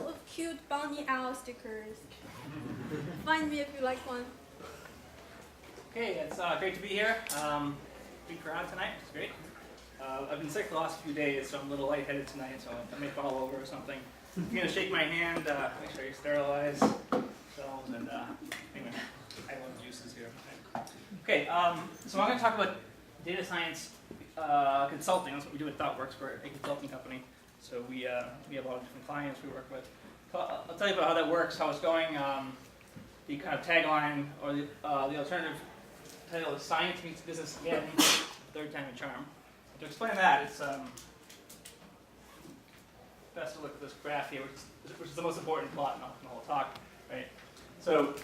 lot of cute bunny owl stickers. Find me if you like one. Okay, it's great to be here. Big crowd tonight, it's great. I've been sick the last few days, so I'm a little lightheaded tonight, so I may fall over or something. If you're going to shake my hand, make sure you sterilize yourselves, and anyway, I love juices here. Okay, so I'm going to talk about data science consulting. That's what we do at Thoughtwork. We're a consulting company, so we have a lot of different clients we work with. So I'll tell you about how that works, how it's going. The kind of tagline, or the alternative title is Science Meets Business Again, Third Time a Charm. To explain that, it's best to look at this graph here, which is the most important plot in the whole talk, right? So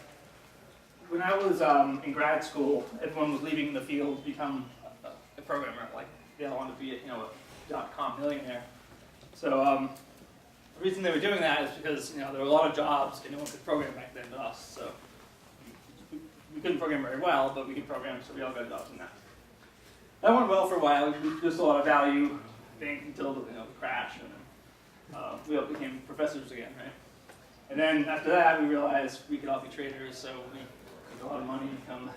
when I was in grad school, everyone was leaving the field to become a programmer. Like they all wanted to be a .com millionaire. So the reason they were doing that is because there were a lot of jobs and no one could program back then to us. So we couldn't program very well, but we could program, so we all got jobs in that. That went well for a while. We produced a lot of value, I think, until the crash, and then we all became professors again, right? And then after that, we realized we could all be traders, so we make a lot of money, become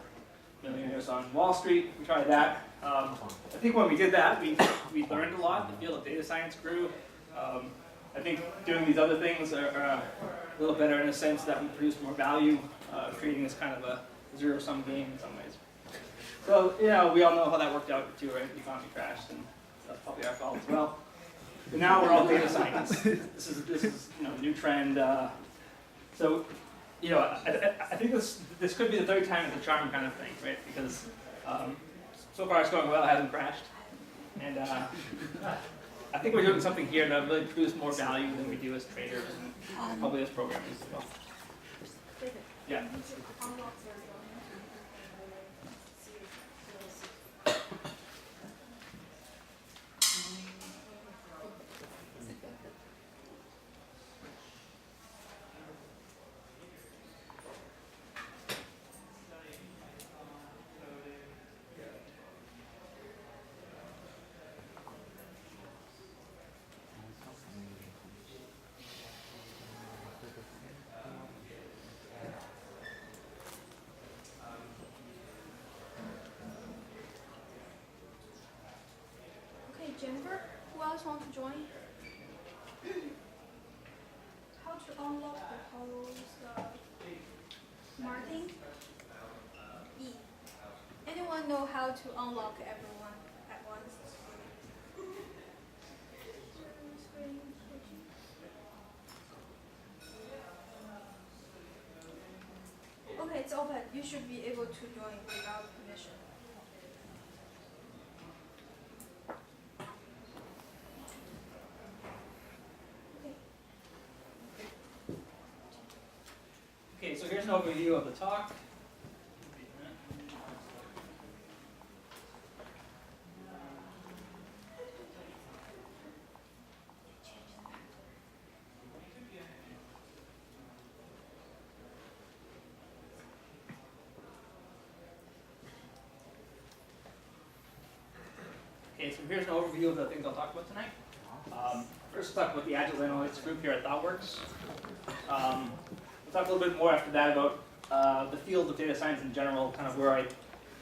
millionaires on Wall Street. We tried that. I think when we did that, we learned a lot. The field of data science grew. I think doing these other things are a little better in a sense that we produce more value, creating this kind of a zero-sum game in some ways. So, we all know how that worked out too, right? The economy crashed, and that's probably our fault as well. But now we're all data scientists. This is a new trend. So, I think this could be the third time it's a charm kind of thing, right? Because so far it's going well, it hasn't crashed. And I think we're doing something here that really produce more value than we do as traders and probably as programmers as well. Yeah. Jennifer, who else wants to join? How to unlock the powers Martin? E. Anyone know how to unlock everyone at once? Okay, it's open. You should be able to join without permission. Okay, so here's an overview of the talk. Okay, so here's an overview of the things I'll talk about tonight. First, we'll talk about the Agile Analytics group here at Thoughtworks. We'll talk a little bit more after that about the field of data science in general, kind of where I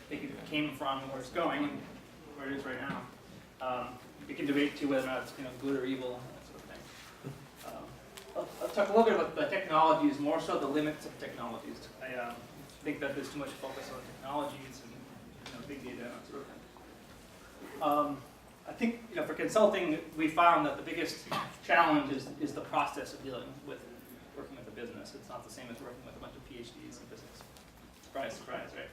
think it came from, where it's going, and where it is right now. We can debate too whether or not it's good or evil, that sort of thing. I'll talk a little bit about the technologies, more so the limits of technologies. I think that there's too much focus on technologies and big data and that sort of thing. I think for consulting, we found that the biggest challenge is the process of dealing with working with a business. It's not the same as working with a bunch of PhDs in physics. Surprise, surprise, right?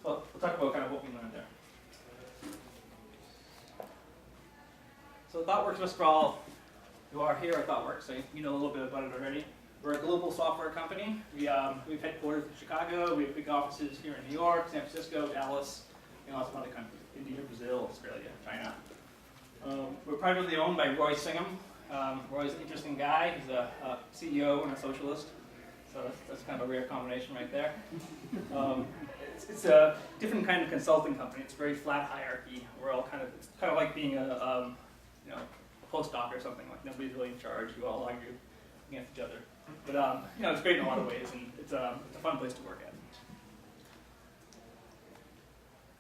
But, we'll talk about kind of what we learned there. So Thoughtworks, just for all who are here at Thoughtworks, so you know a little bit about it already. We're a global software company. We've headquarters in Chicago. We have big offices here in New York, San Francisco, Dallas, and lots of other countries. India, Brazil, Australia, China. We're privately owned by Roy Singham. Roy's an interesting guy. He's a CEO and a socialist. So that's kind of a rare combination right there. It's a different kind of consulting company. It's a very flat hierarchy. We're all it's kind of like being a postdoc or something. Like nobody's really in charge. You all argue against each other. But you know, it's great in a lot of ways, and it's a fun place to work at.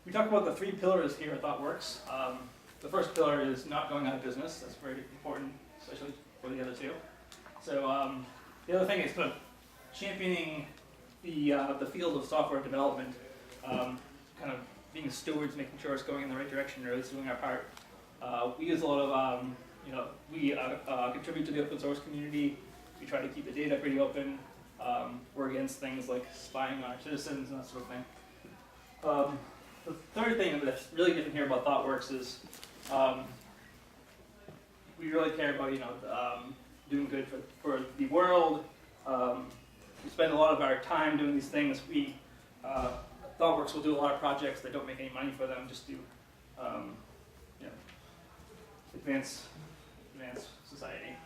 We talk about the 3 pillars here at Thoughtworks. The first pillar is not going out of business. That's very important, especially for the other 2. So the other thing is kind of championing the field of software development, kind of being stewards, making sure it's going in the right direction, or at least doing our part. We use a lot of, you know, we contribute to the open source community. We try to keep the data pretty open. We're against things like spying on our citizens and that sort of thing. The third thing that's really different here about Thoughtworks is we really care about, you know, doing good for the world. We spend a lot of our time doing these things. We Thoughtworks will do a lot of projects that don't make any money for them, just to you know, advance society.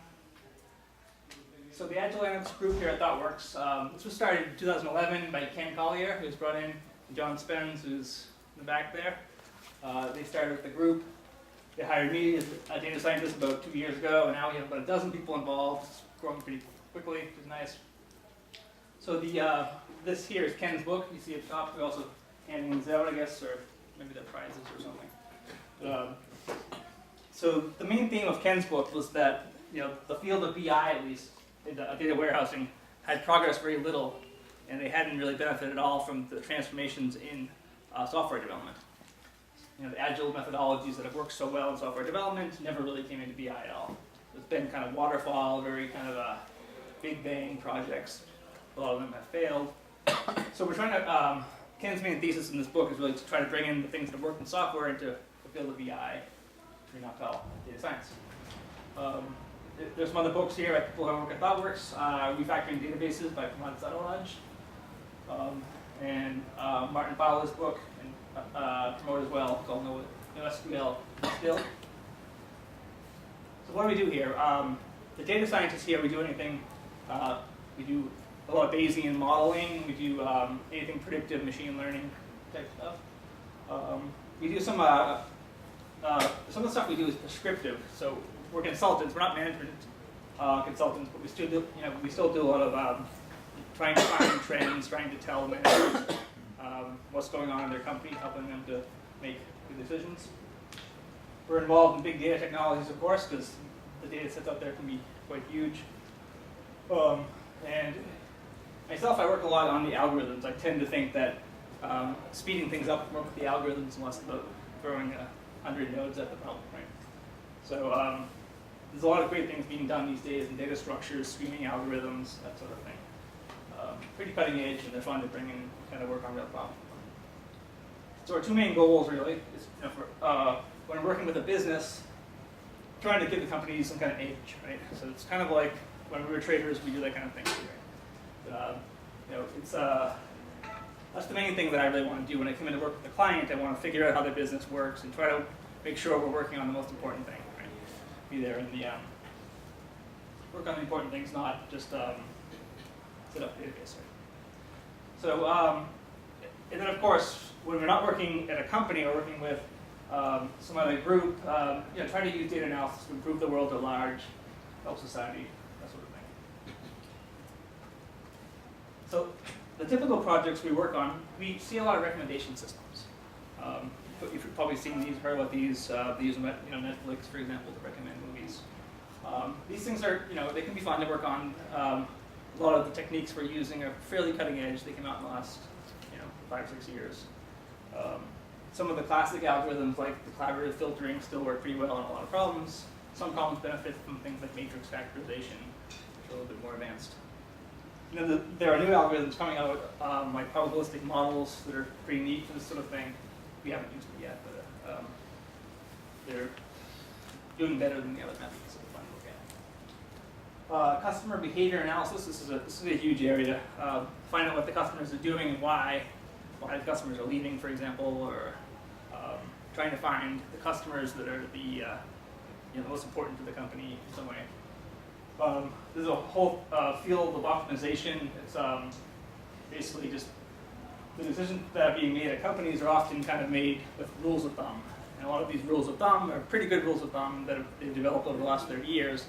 So the Agile Analytics group here at Thoughtworks, this was started in 2011 by Ken Collier, who's brought in John Spence, who's in the back there. They started with the group. They hired me as a data scientist about 2 years ago, and now we have about a dozen people involved. It's growing pretty quickly, which is nice. So the this here is Ken's book. You see at the top. We're also handing these out, I guess, or maybe they're prizes or something. So the main theme of Ken's book was that, you know, the field of BI, at least, data warehousing, had progressed very little, and they hadn't really benefited at all from the transformations in software development. You know, the agile methodologies that have worked so well in software development never really came into BI at all. It's been kind of waterfall, very kind of big bang projects. A lot of them have failed. So we're trying to, Ken's main thesis in this book is really to try to bring in the things that work in software into the field of BI, which we now call data science. There's some other books here at people who work at Thoughtworks, Refactoring Databases by Pramod Satterlaj, and Martin Fowler's book, and promote as well, called NoSQL Still. So what do we do here? The data scientists here, we do anything, we do a lot of Bayesian modeling, we do anything predictive machine learning type stuff. We do some of the stuff we do is prescriptive. So we're consultants, we're not management consultants, but we still do, you know, we still do a lot of trying to find trends, trying to tell managers what's going on in their company, helping them to make good decisions. We're involved in big data technologies, of course, because the data sets out there can be quite huge. And myself, I work a lot on the algorithms. I tend to think that speeding things up more with the algorithms and less about throwing 100 nodes at the problem, right? So there's a lot of great things being done these days in data structures, streaming algorithms, that sort of thing. Pretty cutting edge, and they're fun to bring in and kind of work on real problems. So our 2 main goals really is, you know, when we're working with a business, trying to give the company some kind of edge, right? So it's kind of like when we were traders, we do that kind of thing, right? You know, it's that's the main thing that I really want to do when I come in to work with a client. I want to figure out how their business works and try to make sure we're working on the most important thing, right? Be there in the work on the important things, not just set up a database, right? So, and then of course, when we're not working at a company or working with some other group, you know, try to use data analysis to improve the world at large, help society, that sort of thing. So the typical projects we work on, we see a lot of recommendation systems. You've probably seen these, heard about these. They use, you know, Netflix, for example, to recommend movies. These things are, you know, they can be fun to work on. A lot of the techniques we're using are fairly cutting edge. They came out in the last, you know, 5 or 6 years. Some of the classic algorithms, like the collaborative filtering, still work pretty well on a lot of problems. Some problems benefit from things like matrix factorization, which are a little bit more advanced. And then there are new algorithms coming out, like probabilistic models that are pretty neat for this sort of thing. We haven't used it yet, but they're doing better than the other methods, so they're fun to look at. Customer behavior analysis, this is a huge area. Find out what the customers are doing and why the customers are leaving, for example, or trying to find the customers that are the you know, most important to the company in some way. There's a whole field of optimization. It's basically just the decisions that are being made at companies are often kind of made with rules of thumb. And a lot of these rules of thumb are pretty good rules of thumb that they've developed over the last 30 years.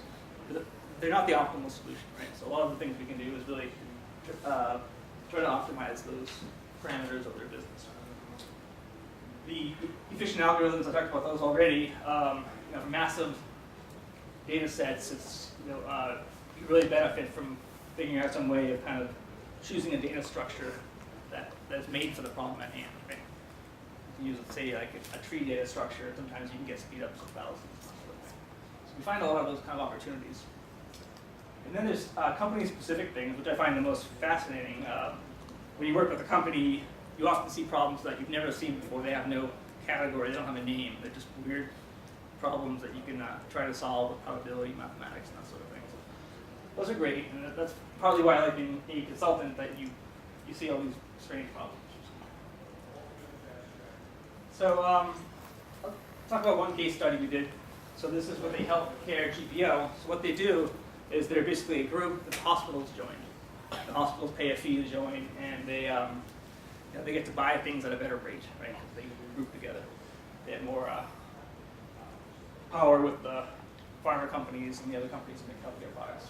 But they're not the optimal solution, right? So a lot of the things we can do is really try to optimize those parameters of their business. The efficient algorithms, I talked about those already. For massive data sets, it's you really benefit from figuring out some way of kind of choosing a data structure that's made for the problem at hand, right? If you use, say, like a tree data structure, sometimes you can get speed ups of thousands. So we find a lot of those kind of opportunities. And then there's company-specific things, which I find the most fascinating. When you work with a company, you often see problems that you've never seen before. They have no category, they don't have a name. They're just weird problems that you can try to solve with probability, mathematics, and that sort of thing. So those are great, and that's partly why I like being a consultant, that you see all these strange problems. So I'll talk about one case study we did. So this is with a healthcare GPO. So what they do is they're basically a group that the hospitals join. The hospitals pay a fee to join, and they get to buy things at a better rate, right? They group together. They have more power with the pharma companies and the other companies that make healthcare products.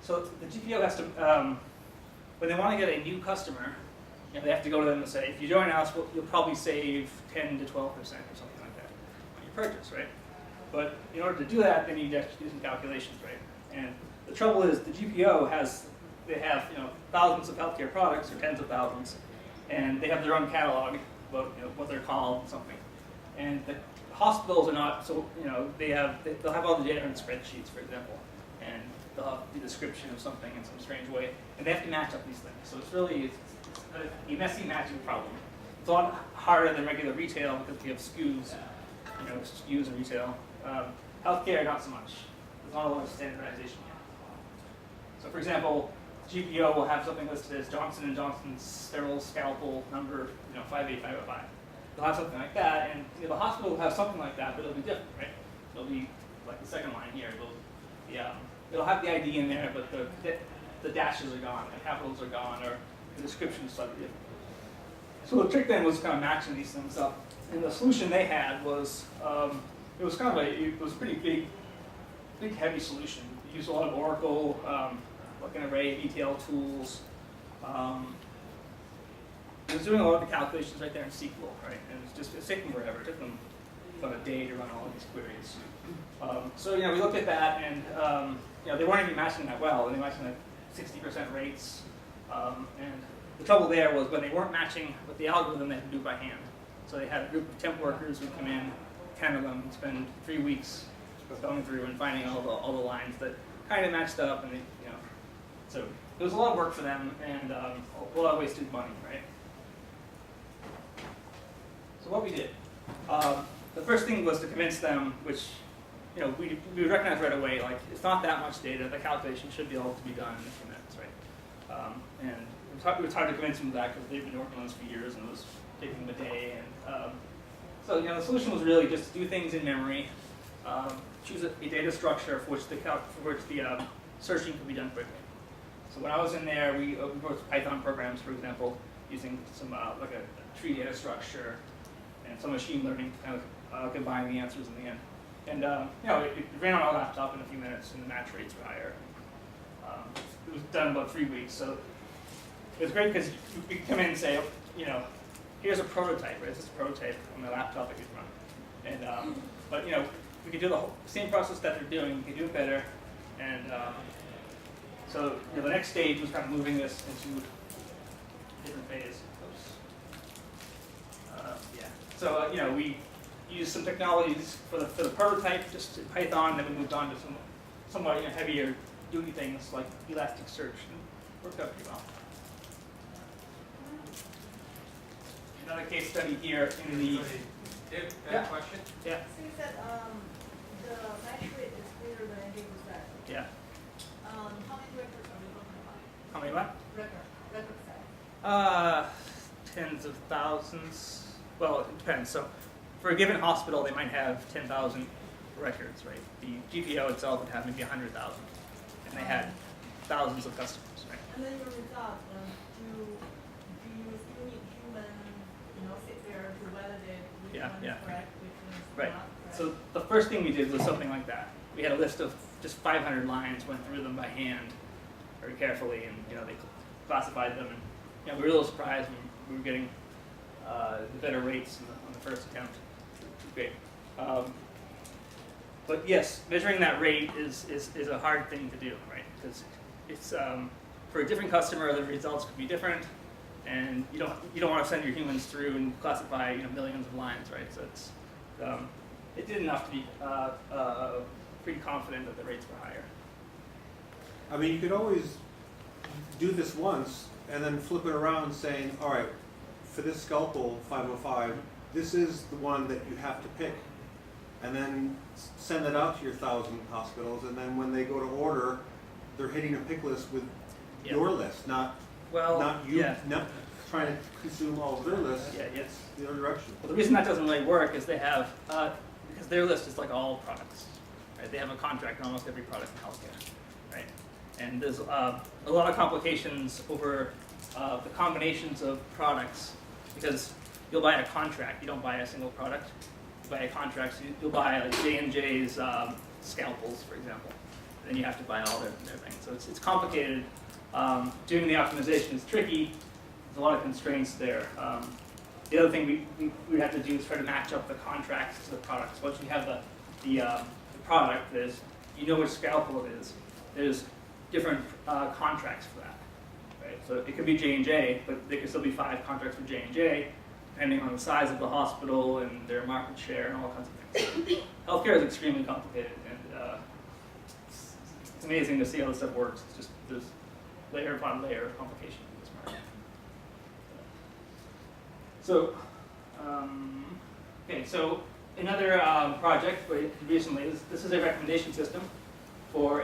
So the GPO has to, when they want to get a new customer, they have to go to them and say, if you join us, you'll probably save 10 to 12% or something like that on your purchase, right? But in order to do that, they need to actually do some calculations, right? And the trouble is the GPO they have thousands of healthcare products, or tens of thousands, and they have their own catalog about what they're called and something. And the hospitals are not, so they'll have all the data in spreadsheets, for example, and they'll have the description of something in some strange way, and they have to match up these things. So it's really a messy matching problem. It's a lot harder than regular retail because we have SKUs, SKUs in retail. Healthcare, not so much. There's not a lot of standardization yet. So for example, GPO will have something listed as Johnson & Johnson's sterile scalpel number 58505. They'll have something like that, and the hospital will have something like that, but it'll be different, right? It'll be like the second line here. It'll have the ID in there, but the dashes are gone, the capitals are gone, or the description is slightly different. So the trick then was kind of matching these things up, and the solution they had was it was a pretty big heavy solution. It used a lot of Oracle, like an array of ETL tools. It was doing a lot of the calculations right there in SQL, right? And it's taking forever. It took them about a day to run all of these queries. So we looked at that, and they weren't even matching that well. They were matching at 60% rates, and the trouble there was when they weren't matching with the algorithm, they had to do it by hand. So they had a group of temp workers who come in, 10 of them, and spend 3 weeks going through and finding all the lines that kind of matched up, and so it was a lot of work for them, and a lot of wasted money, right? So what we did, the first thing was to convince them, which we recognized right away, like it's not that much data. The calculation should be able to be done in a few minutes, right? And it was hard to convince them of that because they've been working on this for years, and it was taking them a day. And so the solution was really just to do things in memory, choose a data structure for which the searching could be done quickly. So when I was in there, we wrote Python programs, for example, using some like a tree data structure and some machine learning to kind of combine the answers in the end. And it ran on our laptop in a few minutes, and the match rates were higher. It was done in about 3 weeks, so it was great because you could come in and say, here's a prototype, right? This is a prototype on my laptop that you run. And but we could do the same process that they're doing. We could do it better, and so the next stage was kind of moving this into a different phase. So we used some technologies for the prototype, just in Python. Then we moved on to some somewhat heavier duty things like Elasticsearch, and worked out pretty well. Another case study here in the. Dave, question? Yeah. So you said the match rate is greater than 80%. Yeah. How many records are we talking about? How many what? Record size. Tens of thousands. Well, it depends. So for a given hospital, they might have 10,000 records, right? The GPO itself would have maybe 100,000, and they had thousands of customers, right? And then your result, do you still need human, sit there to validate which one is correct, which one So the first thing we did was something like that. We had a list of just 500 lines, went through them by hand very carefully, and they classified them. And we were a little surprised when we were getting the better rates on the first attempt. Great. But yes, measuring that rate is a hard thing to do, right? Because it's for a different customer, the results could be different, and you don't want to send your humans through and classify millions of lines, right? So it's it did enough to be pretty confident that the rates were higher. I mean, you could always do this once and then flip it around saying, all right, for this scalpel 505, this is the one that you have to pick. And then send it out to your 1,000 hospitals, and then when they go to order, they're hitting a pick list with your list, not you not trying to consume all of their lists. Yeah, yes. The other direction. Well, the reason that doesn't really work is they have, because their list is like all products, right? They have a contract on almost every product in healthcare, right? And there's a lot of complications over the combinations of products, because you'll buy a contract, you don't buy a single product. You buy a contract, so you'll buy like J&J's scalpels, for example. Then you have to buy all their things. So it's complicated. Doing the optimization is tricky. There's a lot of constraints there. The other thing we have to do is try to match up the contracts to the products. Once you have the product, which scalpel it is. There's different contracts for that, right? So it could be J&J, but there could still be 5 contracts with J&J, depending on the size of the hospital and their market share and all kinds of things. Healthcare is extremely complicated, and it's amazing to see how this stuff works. It's just there's layer upon layer of complication in this market. So, okay, so another project recently, this is a recommendation system for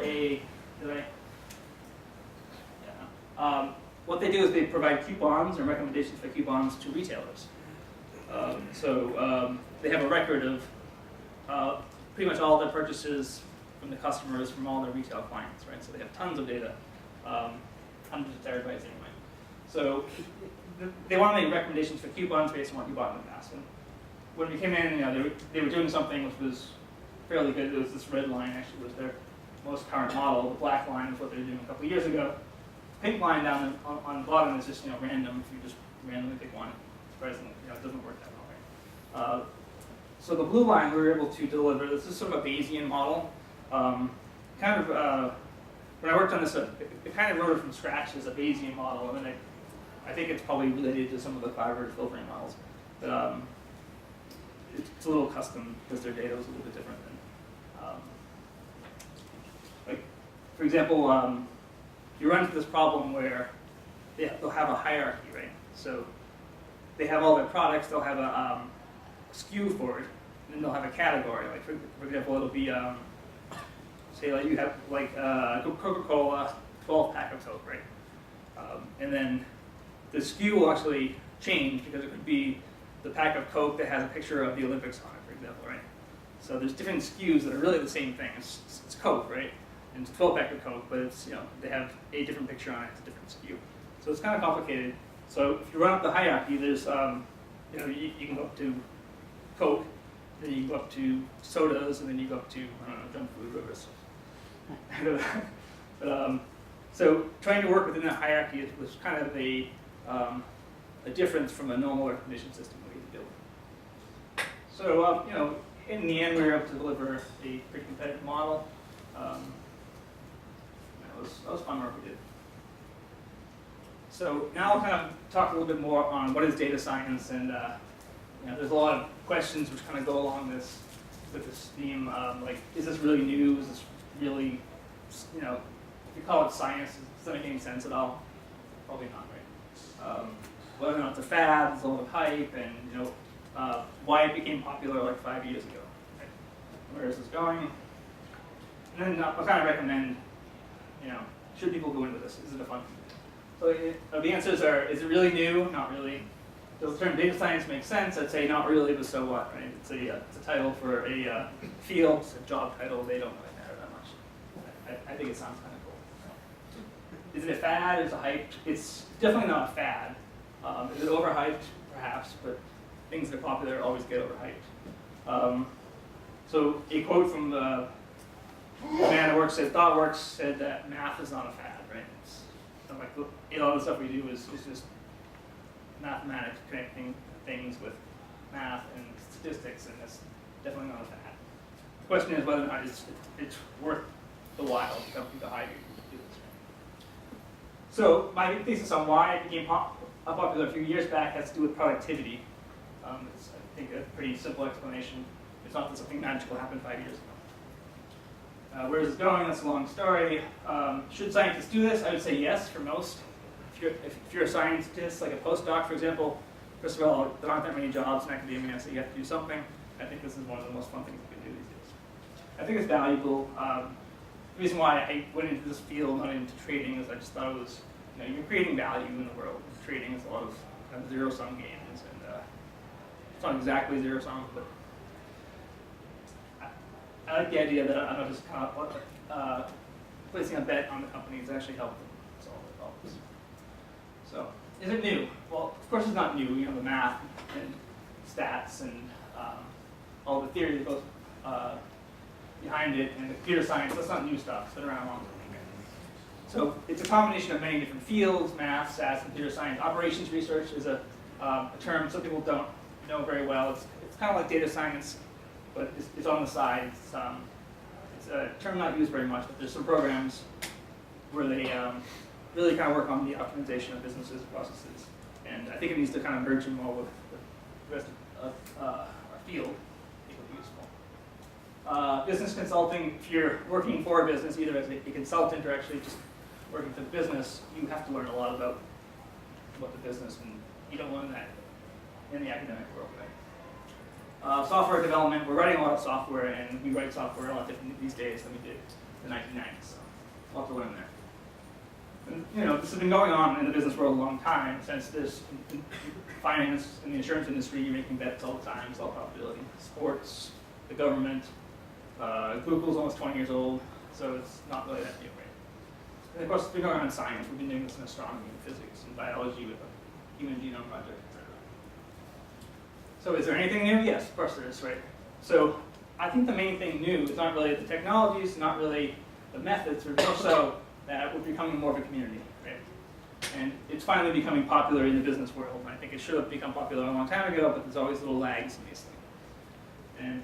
what they do is they provide coupons or recommendations for coupons to retailers. They have a record of pretty much all their purchases from the customers from all their retail clients, right? So they have tons of data, hundreds of terabytes anyway. So they want to make recommendations for coupons based on what you bought in the past. And when we came in, they were doing something which was fairly good. It was this red line actually was their most current model. The black line is what they were doing a couple of years ago. The pink line down on the bottom is just random. If you just randomly pick one, surprisingly, it doesn't work that well, right? So the blue line we were able to deliver. This is sort of a Bayesian model. When I worked on this, it kind of wrote it from scratch as a Bayesian model, and then I think it's probably related to some of the Fiverr filtering models. But it's a little custom because their data was a little bit different than, for example, you run into this problem where they'll have a hierarchy, right? So they have all their products, they'll have a SKU for it, and then they'll have a category. Like for example, it'll be say like you have like Coca-Cola 12-pack of Coke, right? And then the SKU will actually change because it could be the pack of Coke that has a picture of the Olympics on it, for example, right? So there's different SKUs that are really the same thing. It's Coke, right? And it's a 12-pack of Coke, but it's they have a different picture on it. It's a different SKU. So it's kind of complicated. So if you run up the hierarchy, there's you can go up to Coke, then you go up to sodas, and then you go up to junk food, whatever. So trying to work within that hierarchy was kind of a difference from a normal recommendation system we could build. So in the end, we were able to deliver a pretty competitive model. That was fun work we did. So now I'll kind of talk a little bit more on what is data science, and there's a lot of questions which kind of go along with this theme. Like, is this really new? Is this really, if you call it science, does that make any sense at all? Probably not, right? Whether or not it's a fad, there's a lot of hype, and why it became popular like 5 years ago. Right? Where is this going? And then I'll kind of recommend, should people go into this? Is it a fun thing? So the answers are, is it really new? Not really. Does the term data science make sense? I'd say not really, but so what, right? It's a title for a field, it's a job title. They don't really matter that much. I think it sounds kind of cool. Is it a fad? Is it a hype? It's definitely not a fad. Is it overhyped? Perhaps, but things that are popular always get overhyped. So a quote from the man at work said, Thoughtwork said that math is not a fad, right? It's not like all the stuff we do is just mathematics, connecting things with math and statistics, and it's definitely not a fad. The question is whether or not it's worth the while to hire you to do this. So my thesis on why it became popular a few years back has to do with productivity. It's, I think, a pretty simple explanation. It's not that something magical happened 5 years ago. Where is it going? That's a long story. Should scientists do this? I would say yes for most. If you're a scientist, like a postdoc, for example, first of all, there aren't that many jobs in academia, so you have to do something. I think this is one of the most fun things you can do these days. I think it's valuable. The reason why I went into this field, not into trading, is I just thought it was, you're creating value in the world. Trading is a lot of kind of zero-sum games, and it's not exactly zero-sum, but I like the idea that I'm not just kind of placing a bet on the companies that actually help them solve their problems. So, is it new? Well, of course it's not new. The math and stats and all the theory that goes behind it, and the computer science, that's not new stuff. It's been around a long time. So it's a combination of many different fields: math, stats, computer science. Operations research is a term some people don't know very well. It's kind of like data science, but it's on the side. It's a term not used very much, but there's some programs where they really kind of work on the optimization of businesses and processes. And I think it needs to kind of merge in more with the rest of our field. I think it'll be useful. Business consulting, if you're working for a business, either as a consultant or actually just working for the business, you have to learn a lot about what the business, and you don't learn that in the academic world, right? Software development, we're writing a lot of software, and we write software a lot different these days than we did in the 1990s, so a lot to learn there. And, this has been going on in the business world a long time, since there's in finance and the insurance industry, you're making bets all the time, it's all probability. Sports, the government, Google's almost 20 years old, so it's not really that new, right? And of course, it's been going on in science. We've been doing this in astronomy and physics and biology with the Human Genome Project, etc. So is there anything new? Yes, of course there is, right? So I think the main thing new is not really the technologies, not really the methods, but more so that we're becoming more of a community, right? And it's finally becoming popular in the business world. And I think it should have become popular a long time ago, but there's always little lags in these things. And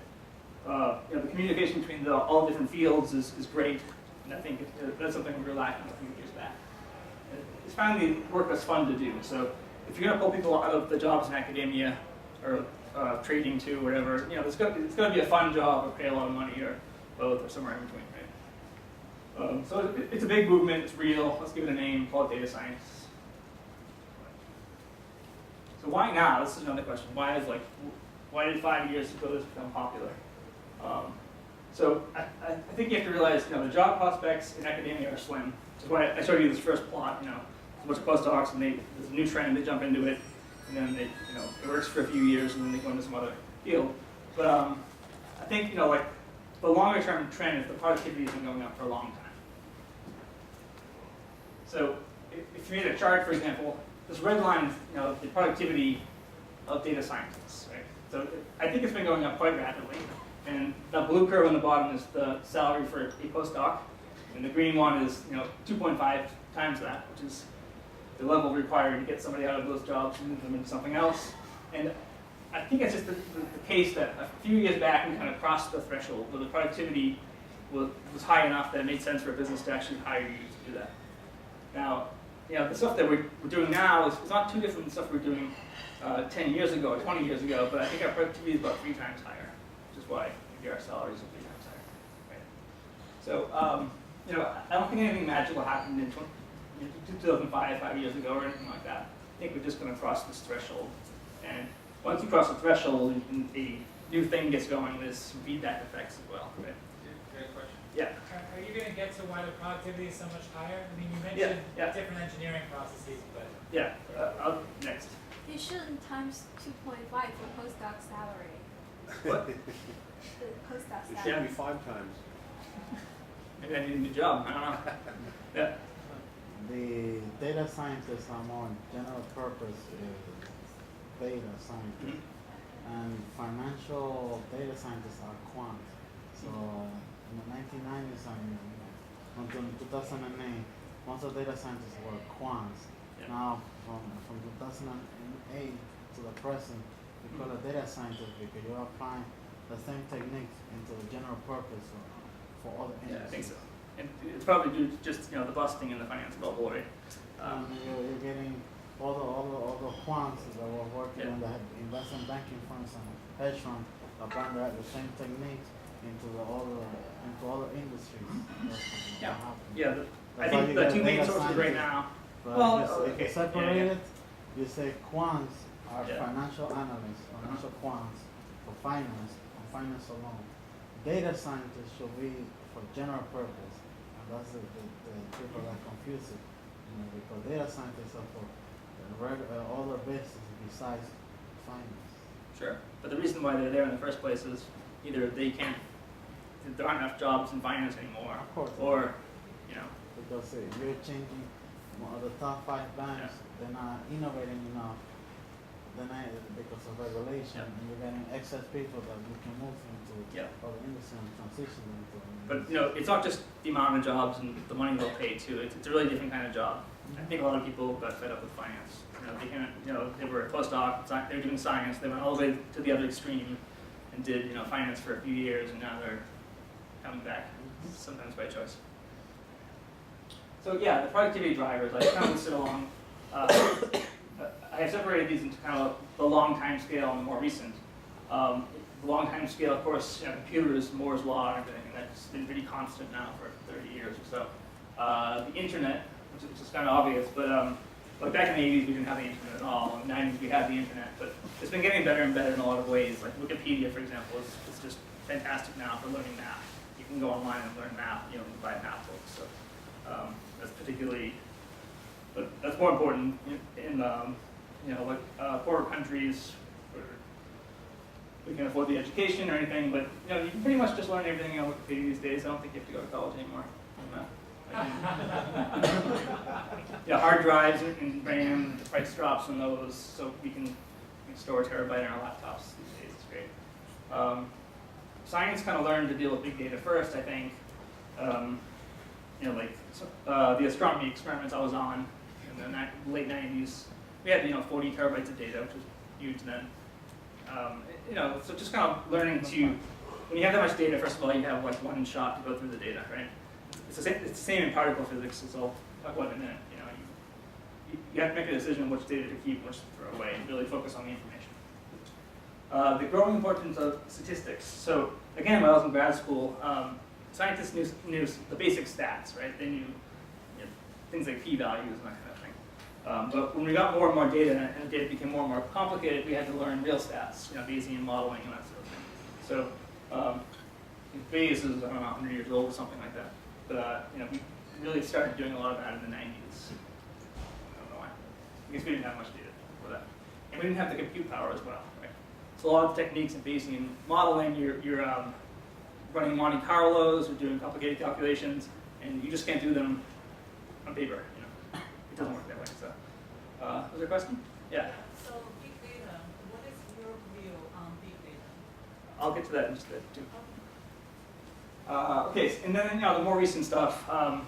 the communication between all different fields is great, and I think that's something we were lacking a few years back. It's finally work that's fun to do. So if you're going to pull people out of the jobs in academia or trading too, whatever, it's going to be a fun job or pay a lot of money or both or somewhere in between, right? So it's a big movement. It's real. Let's give it a name. Call it data science. So why now? This is another question. Why did 5 years ago this become popular? So I think you have to realize, the job prospects in academia are slim. That's why I showed you this first plot. A bunch of postdocs, and there's a new trend, they jump into it, and then it works for a few years, and then they go into some other field. But I think like the longer term trend is the productivity has been going up for a long time. So if you made a chart, for example, this red line is the productivity of data scientists, right? So I think it's been going up quite rapidly. And the blue curve on the bottom is the salary for a postdoc, and the green one is 2.5 times that, which is the level required to get somebody out of those jobs and move them into something else. And I think it's just the case that a few years back we kind of crossed the threshold where the productivity was high enough that it made sense for a business to actually hire you to do that. Now, the stuff that we're doing now is not too different than stuff we were doing 10 years ago or 20 years ago, but I think our productivity is about 3 times higher, which is why maybe our salaries are 3 times higher. Right? So, I don't think anything magical happened in 2005, 5 years ago, or anything like that. I think we're just going to cross this threshold. And once you cross the threshold, a new thing gets going, there's some feedback effects as well. Right? Great question. Yeah. Are you going to get to why the productivity is so much higher? I mean, you mentioned different engineering processes, but... Yeah, next. You shouldn't times 2.5 for postdoc salary. What? The postdoc It salary. should be 5 times. Maybe I need a new job, I don't know. Yeah. The data scientists are more general purpose data scientists, and financial data scientists are quant. So in the 1990s and until 2008, most of the data scientists were quants. Yeah. Now from 2008 to the present, we call it data scientist because you're applying the same techniques into the general purpose for other industries. Yeah, I think so. And it's probably due to just the busting in the finance bubble, right? And you're getting all the quants that were working Yeah. in the investment banking firms and hedge funds applying the same techniques into other industries. Yeah. Happening. Yeah, I That's why think you the got two main data sources right scientists. now. But Well, if you okay, separate yeah, yeah. it, you say quants are Yeah. financial analysts, financial quants for finance, and finance alone. Data scientists should be for general purpose, and that's the people that confuse it. Because data scientists are for other business besides finance. Sure. But the reason why they're there in the first place is either there aren't enough jobs in finance anymore, Of course. or, Because you're changing the top 5 banks, they're not innovating enough. They're not because of regulation, and you're getting excess people that you can move into other industry and transition into. But it's not just the amount of jobs and the money they'll pay too. It's a really different kind of job. I think a lot of people got fed up with finance. They were a postdoc, they were doing science, they went all the way to the other extreme and did finance for a few years, and now they're coming back, sometimes by choice. So yeah, the productivity drivers, I kind of listed along. I have separated these into kind of the long time scale and the more recent. The long time scale, of course, computers, Moore's law, and everything, and that's been pretty constant now for 30 years or so. The internet, which is kind of obvious, but like back in the 80s we didn't have the internet at all. In the 90s we had the internet, but it's been getting better and better in a lot of ways. Like Wikipedia, for example, is just fantastic now for learning math. You can go online and learn math, buy math books. So that's particularly, but that's more important in poorer countries where we can afford the education or anything. But you can pretty much just learn everything on Wikipedia these days. I don't think you have to go to college anymore. Hard drives and RAM, the price drops on those, so we can store a terabyte in our laptops these days. It's great. Science kind of learned to deal with big data first, I think. The astronomy experiments I was on in the late 90s, we had 40 terabytes of data, which was huge then. So just kind of learning to, when you have that much data, first of all, you have like one shot to go through the data, right? It's the same in particle physics, as I'll talk about in a minute. You have to make a decision which data to keep and which to throw away, and really focus on the information. The growing importance of statistics. So again, when I was in grad school, scientists knew the basic stats, right? They knew things like p-values and that kind of thing. But when we got more and more data, and the data became more and more complicated, we had to learn real stats, Bayesian modeling and that sort of thing. So Bayes is, I don't know, 100 years old or something like that. But we really started doing a lot of that in the 90s. I don't know why. Because we didn't have much data for that. And we didn't have the compute power as well, right? So a lot of techniques in Bayesian modeling, you're running Monte Carlos or doing complicated calculations, and you just can't do them on paper. It doesn't work that way. So, was there a question? Yeah. So big data, what is your view on big data? I'll get to that in just a bit too. Okay, and then the more recent stuff, I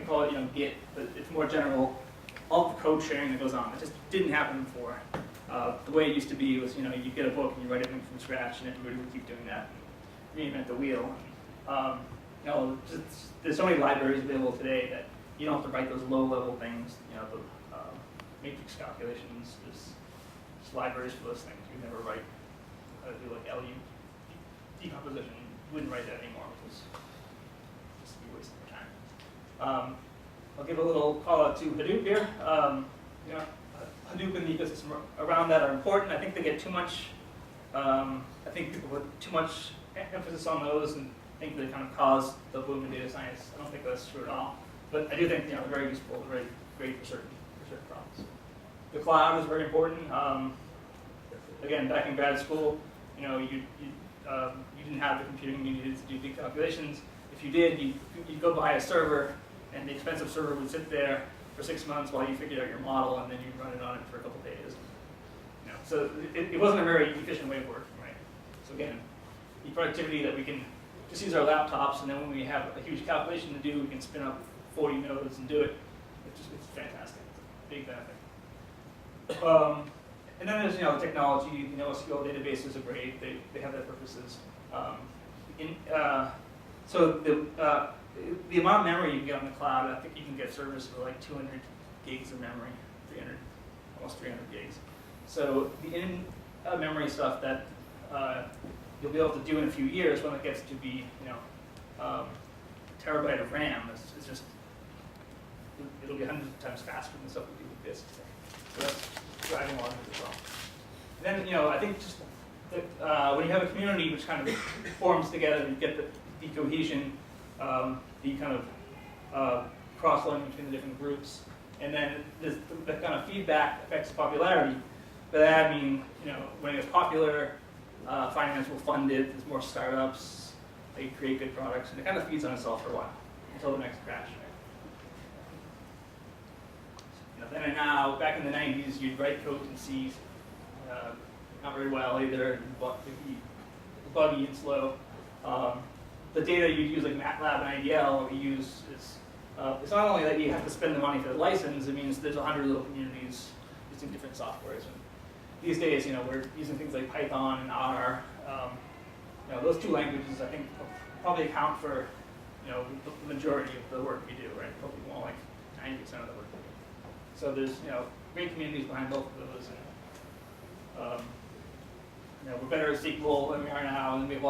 call it Git, but it's more general. All the code sharing that goes on, it just didn't happen before. The way it used to be was you get a book and you write everything from scratch, and everybody would keep doing that, and reinvent the wheel. There's so many libraries available today that you don't have to write those low-level things. The matrix calculations. There's libraries for those things. You never write how to do like LU decomposition. You wouldn't write that anymore because it's just be wasting your time. I'll give a little call out to Hadoop here. Hadoop and the ecosystem around that are important. I think they get too much. I think people put too much emphasis on those and think they kind of cause the boom in data science. I don't think that's true at all. But I do think they're very useful, very great for certain problems. The cloud is very important. Again, back in grad school, you didn't have the computing you needed to do big calculations. If you did, you'd go buy a server, and the expensive server would sit there for 6 months while you figured out your model, and then you'd run it on it for a couple of days. So it wasn't a very efficient way of working, right? So again, the productivity that we can just use our laptops, and then when we have a huge calculation to do, we can spin up 40 nodes and do it. It's fantastic. It's a big benefit. And then there's the technology. SQL databases are great. They have their purposes. So the amount of memory you can get on the cloud, I think you can get service for like 200 gigs of memory, almost 300 gigs. So the in-memory stuff that you'll be able to do in a few years, when it gets to be terabyte of RAM, it's just it'll be hundreds of times faster than stuff we do with disks. So that's driving a lot of it as well. And then I think just when you have a community which kind of forms together, you get the cohesion, the kind of cross-learning between the different groups, and then the kind of feedback affects popularity. By that I mean, when it gets popular, finance will fund it. There's more startups. They create good products, and it kind of feeds on itself for a while until the next crash. Then and now, back in the 90s, you'd write code in C, not very well either, buggy and slow. The data you'd use like MATLAB and IDL, what we use is, it's not only that you have to spend the money for the license, it means there's 100 little communities using different softwares. And these days, we're using things like Python and R. Those two languages, I think, probably account for, the majority of the work we do, right? Probably more like 90% of the work we do. So there's, great communities behind both of those. And, we're better at SQL than we are now, and we have a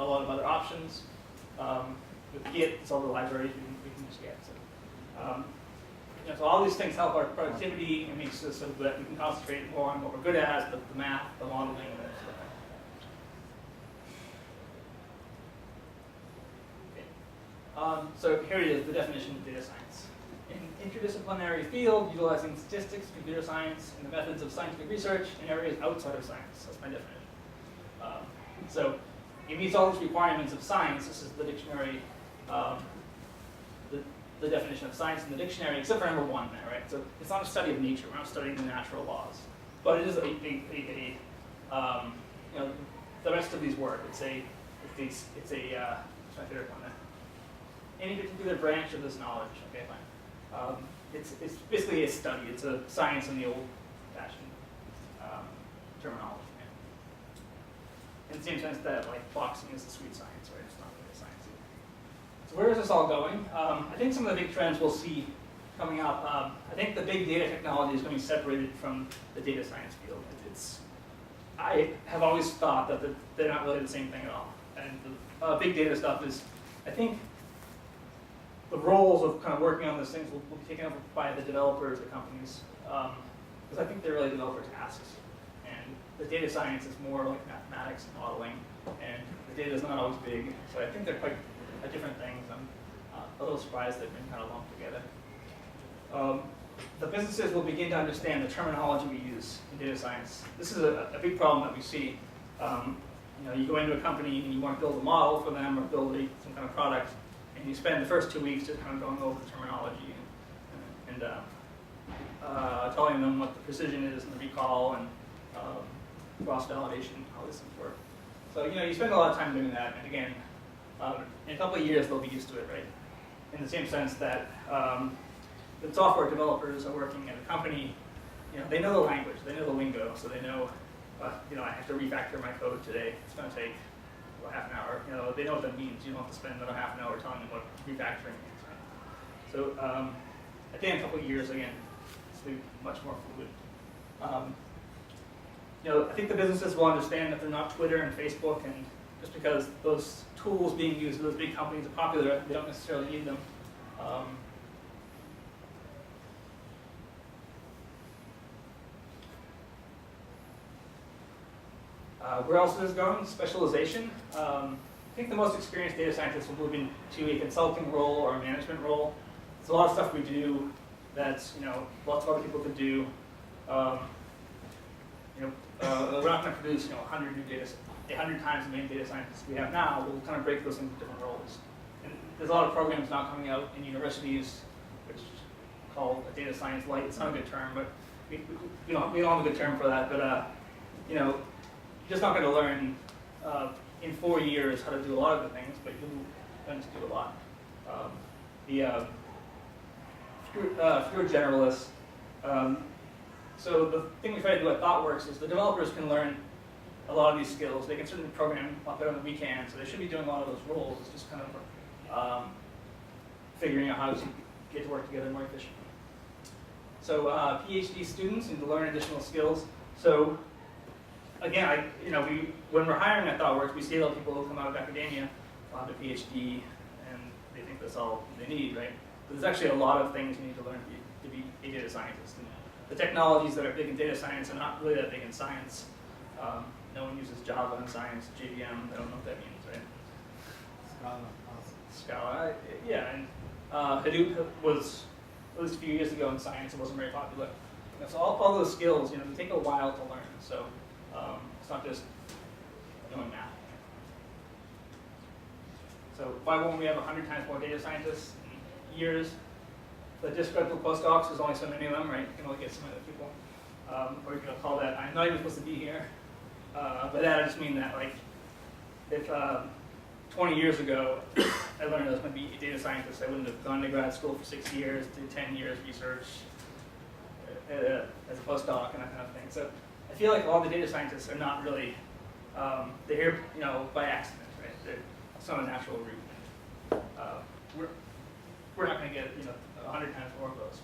lot of other options. With Git, it's all the libraries we can just get. So, so all these things help our productivity and makes it so that we can concentrate more on what we're good at, the math, the modeling, and stuff like that. Okay. So here it is, the definition of data science. An interdisciplinary field utilizing statistics, computer science, and the methods of scientific research in areas outside of science. That's my definition. So it meets all these requirements of science. This is the dictionary, the definition of science in the dictionary, except for number 1 there, right? So it's not a study of nature. We're not studying the natural laws. But it is the rest of these work. It's what's my favorite one there? Any particular branch of this knowledge. Okay, fine. It's basically a study. It's a science in the old-fashioned terminology. In the same sense that boxing is a sweet science, right? It's not really a science either. So where is this all going? I think some of the big trends we'll see coming up. I think the big data technology is going to be separated from the data science field. I have always thought that they're not really the same thing at all. And the big data stuff is, I think, the roles of kind of working on those things will be taken up by the developers, the companies, because I think they're really developer tasks. And the data science is more like mathematics and modeling, and the data is not always big. So I think they're quite different things. I'm a little surprised they've been kind of lumped together. The businesses will begin to understand the terminology we use in data science. This is a big problem that we see. You go into a company and you want to build a model for them or build some kind of product, and you spend the first 2 weeks just kind of going over the terminology and telling them what the precision is and the recall and cross-validation, how these things work. So you spend a lot of time doing that, and again, in a couple of years they'll be used to it, right? In the same sense that the software developers are working at a company, they know the language, they know the lingo, so they know, I have to refactor my code today. It's going to take half an hour. They know what that means. You don't have to spend another half an hour telling them what refactoring means, right? So I think in a couple of years, again, it's going to be much more fluid. I think the businesses will understand that they're not Twitter and Facebook, and just because those tools being used in those big companies are popular, they don't necessarily need them. Where else is this going? Specialization. I think the most experienced data scientists will move into a consulting role or a management role. There's a lot of stuff we do that's lots of other people could do. We're not going to produce 100 new data, 100 times the many data scientists we have now. We'll kind of break those into different roles. And there's a lot of programs now coming out in universities, which is called a data science light. It's not a good term, but we don't have a good term for that. But you're just not going to learn in 4 years how to do a lot of the things, but you'll learn to do a lot. If you're a generalist, so the thing we try to do at Thoughtworks is the developers can learn a lot of these skills. They can certainly program a lot better than we can, so they should be doing a lot of those roles. It's just kind of figuring out how to get to work together more efficiently. So PhD students need to learn additional skills. So again, when we're hiring at Thoughtworks, we see a lot of people who come out of academia will have a PhD, and they think that's all they need, right? But there's actually a lot of things you need to learn to be a data scientist. And the technologies that are big in data science are not really that big in science. No one uses Java in science, JVM, I don't know what that means, right? Scala, yeah, and Hadoop was, at least a few years ago in science, it wasn't very popular. And so all those skills, they take a while to learn. So it's not just knowing math. So why won't we have 100 times more data scientists in years? The disgruntled postdocs, there's only so many of them, right? You can only get so many people. Or you can call that, I'm not even supposed to be here. By that I just mean that, like, if 20 years ago I learned I was going to be a data scientist, I wouldn't have gone to grad school for 6 years, did 10 years research as a postdoc and that kind of thing. So I feel like all the data scientists are not really, they're here, by accident, right? They're some natural route. We're not going to get, 100 times more of those.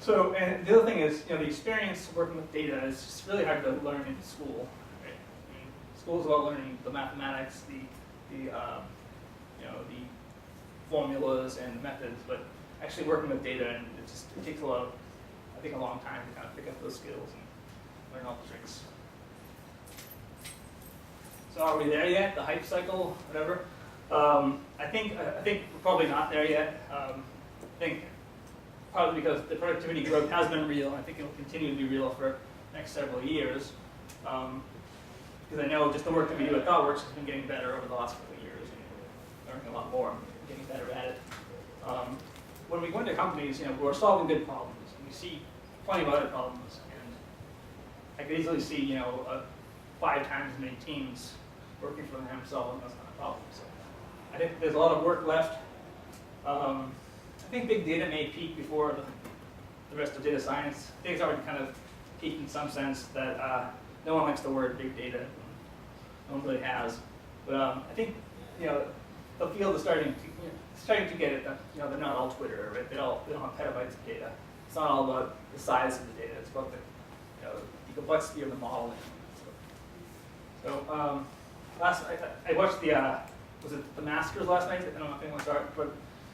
So, and the other thing is, the experience working with data is just really hard to learn in school, right? I mean, school is about learning the mathematics, the formulas and the methods, but actually working with data, and it takes a long time to kind of pick up those skills and learn all the tricks. So are we there yet? The hype cycle, whatever. I think we're probably not there yet. I think probably because the productivity growth has been real, and I think it will continue to be real for the next several years. Because I know just the work that we do at Thoughtworks has been getting better over the last couple of years. Learning a lot more, getting better at it. When we go into companies, we're solving good problems, and we see plenty of other problems. And I could easily see, 5 times as many teams working for them solving those kind of problems. So I think there's a lot of work left. I think big data may peak before the rest of data science. I think it's already kind of peaked in some sense that no one likes the word big data. No one really has. But I think the field is starting to get it. That, they're not all Twitter, right? They don't have petabytes of data. It's not all about the size of the data. It's about the complexity of the modeling. So I watched was it the Masters last night? I don't know if anyone saw it, but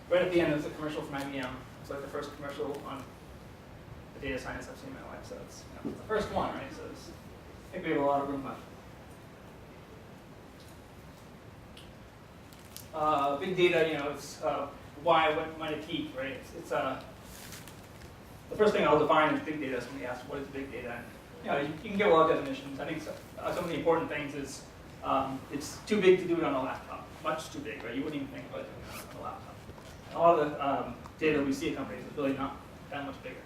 right at the end, there's a commercial from IBM. It's like the first commercial on the data science I've seen in my life. So it's the first one, right? So I think we have a lot of room left. Big data, it's why, what might it keep, right? It's the first thing I'll define is big data. Somebody asks, what is big data? And, you can get a lot of definitions. I think some of the important things is it's too big to do it on a laptop. Much too big, right? You wouldn't even think about doing it on a laptop. A lot of the data we see at companies is really not that much bigger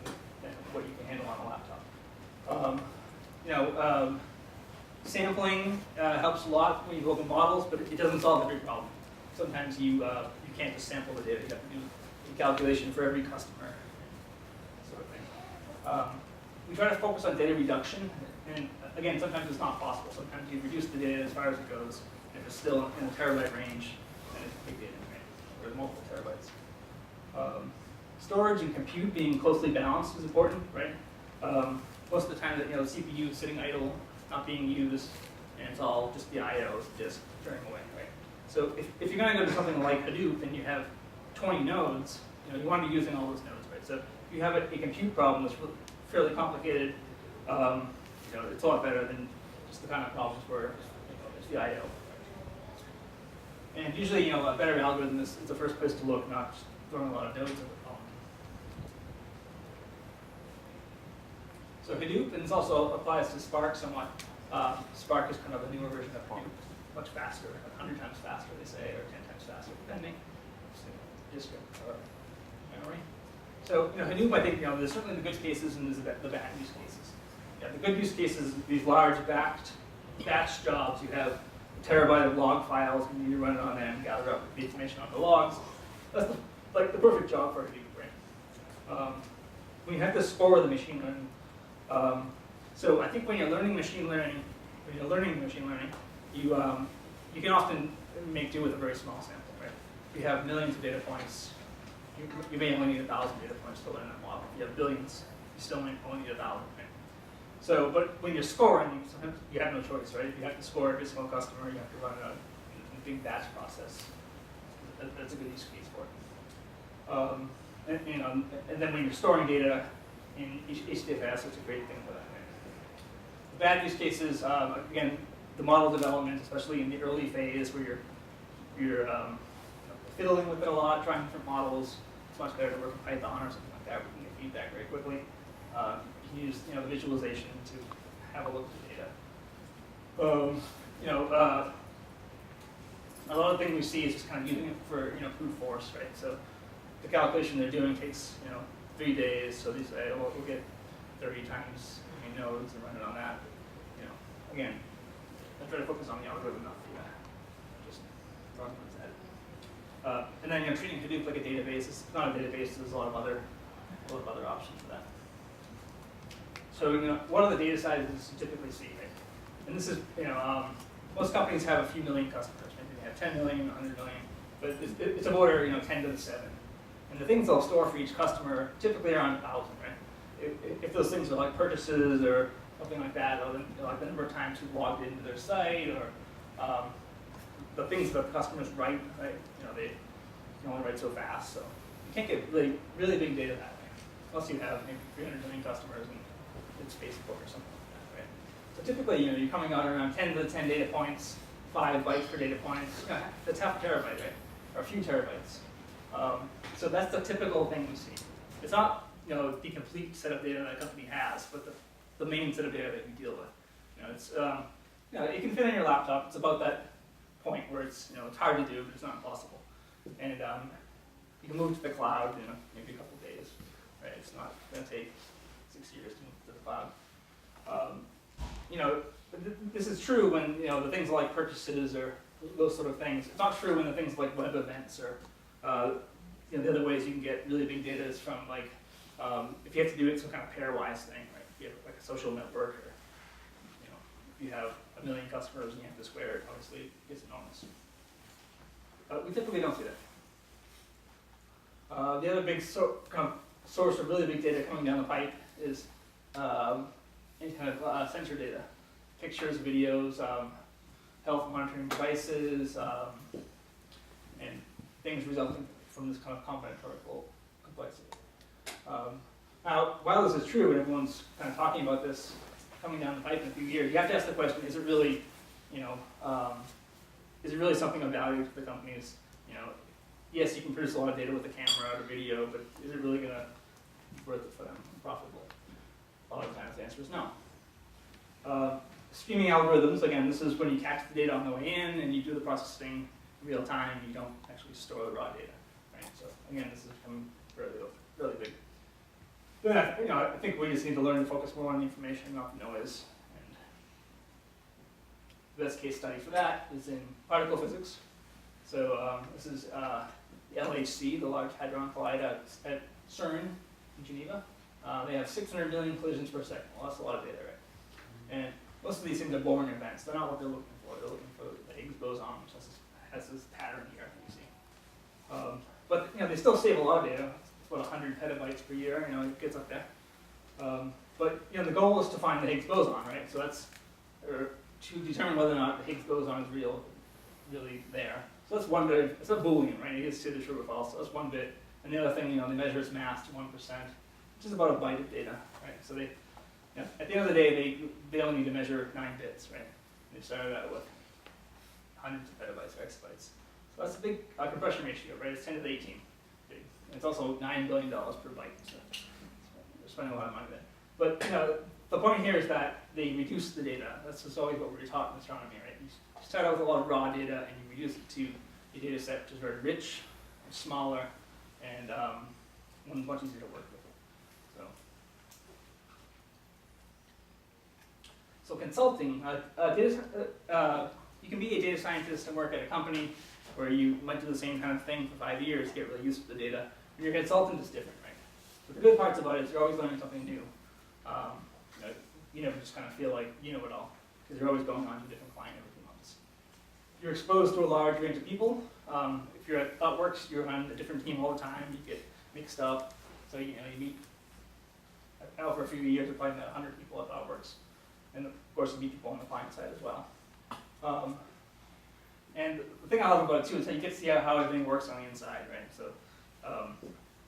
than what you can handle on a laptop. Sampling helps a lot when you look at models, but it doesn't solve every problem. Sometimes you can't just sample the data. You have to do a calculation for every customer, sort of thing. We try to focus on data reduction, and again, sometimes it's not possible. Sometimes you reduce the data as far as it goes, and it's still in the terabyte range, and it's big data, right? Or multiple terabytes. Storage and compute being closely balanced is important, right? Most of the time, the CPU is sitting idle, not being used, and it's all just the IOs just turning away, right? So if you're going to go to something like Hadoop and you have 20 nodes, you want to be using all those nodes, right? So if you have a compute problem that's fairly complicated, it's a lot better than just the kind of problems where it's the IO. And usually, a better algorithm is the first place to look, not just throwing a lot of nodes at the problem. So Hadoop, and this also applies to Spark somewhat. Spark is kind of a newer version of Hadoop, much faster, 100 times faster, they say, or 10 times faster, depending. Disk or memory. So, Hadoop, I think, there's certainly the good cases and there's the bad use cases. Yeah, the good use cases, these large batch jobs, you have terabyte of log files, and you run it on them, gather up the information on the logs. That's the perfect job for a Hadoop brain. We have to score the machine learning. So I think when you're learning machine learning, you can often make do with a very small sample, right? If you have millions of data points, you may only need 1,000 data points to learn that model. If you have billions, you still may only need 1,000, right? So, but when you're scoring, sometimes you have no choice, right? If you have to score every single customer, you have to run a big batch process. That's a good use case for it. And then when you're storing data in HDFS, it's a great thing for that. Right? The bad use cases, again, the model development, especially in the early phase where you're fiddling with it a lot, trying different models. It's much better to work in Python or something like that. We can get feedback very quickly. You can use the visualization to have a look at the data. A lot of things we see is just kind of using it for brute force, right? So the calculation they're doing takes 3 days. So they say, well, we'll get 30 times nodes and run it on that. But, again, I try to focus on the algorithm, not the just run what's added. And then treating Hadoop like a database. It's not a database. There's a lot of other options for that. So what are the data sizes you typically see? Right? And this is most companies have a few million customers. Maybe they have 10 million, 100 million, but it's of order 10 to the 7. And the things they'll store for each customer typically around 1,000, right? If those things are like purchases or something like that, or like the number of times you've logged into their site, or the things that the customers write, right? They can only write so fast, so you can't get really big data that way, unless you have maybe 300 million customers and it's Facebook or something like that, right? So typically, you're coming out around 10 to the 10 data points, 5 bytes per data point. That's half a terabyte, right? Or a few terabytes. So that's the typical thing you see. It's not the complete set of data that a company has, but the main set of data that you deal with. It's it can fit on your laptop. It's about that point where it's it's hard to do, but it's not impossible. And you can move to the cloud maybe a couple of days, right? It's not going to take 6 years to move to the cloud. This is true when the things like purchases or those sort of things. It's not true when the things like web events or the other ways you can get really big data is from like if you have to do it some kind of pairwise thing, right? If you have like a social network, or if you have 1 million customers and you have to square it, obviously it's enormous. We typically don't see that. The other big source of really big data coming down the pipe is any kind of sensor data, pictures, videos, health monitoring devices, and things resulting from this kind of combinatorial complexity. Now, while this is true, and everyone's kind of talking about this coming down the pipe in a few years, you have to ask the question: is it really, is it really something of value to the companies? Yes, you can produce a lot of data with a camera or video, but is it really going to be worth it for them, profitable? A lot of times the answer is no. Streaming algorithms, again, this is when you catch the data on the way in and you do the processing in real time. You don't actually store the raw data, right? So again, this is becoming really big. Then I think we just need to learn to focus more on the information, not the noise. And the best case study for that is in particle physics. So this is the LHC, the Large Hadron Collider at CERN in Geneva. They have 600 million collisions per second. Well, that's a lot of data, right? And most of these things are boring events. They're not what they're looking for. They're looking for the Higgs boson, which has this pattern here you see. But they still save a lot of data. It's about 100 petabytes per year. It gets up there. But the goal is to find the Higgs boson, right? So that's to determine whether or not the Higgs boson is really there. So that's one bit. It's a Boolean, right? It gets either true or false. So that's one bit. And the other thing, they measure its mass to 1%, which is about a byte of data, right? So they, at the end of the day, they only need to measure 9 bits, right? They started out with hundreds of petabytes or exabytes. So that's a big compression ratio, right? It's 10 to the 18. Big. And it's also $9 billion per byte. So they're spending a lot of money there. But the point here is that they reduce the data. That's just always what we're taught in astronomy, right? You start out with a lot of raw data and you reduce it to a data set which is very rich, and smaller, and much easier to work with. So consulting, you can be a data scientist and work at a company where you might do the same kind of thing for 5 years, get really used to the data. When you're a consultant, it's different, right? But the good parts about it is you're always learning something new. You never just kind of feel like you know it all, because you're always going on to a different client every few months. You're exposed to a large range of people. If you're at Thoughtworks, you're on a different team all the time. You get mixed up. So you meet. I know for a few years, I probably met 100 people at Thoughtworks, and of course you meet people on the client side as well. And the thing I love about it too is that you get to see how everything works on the inside, right? So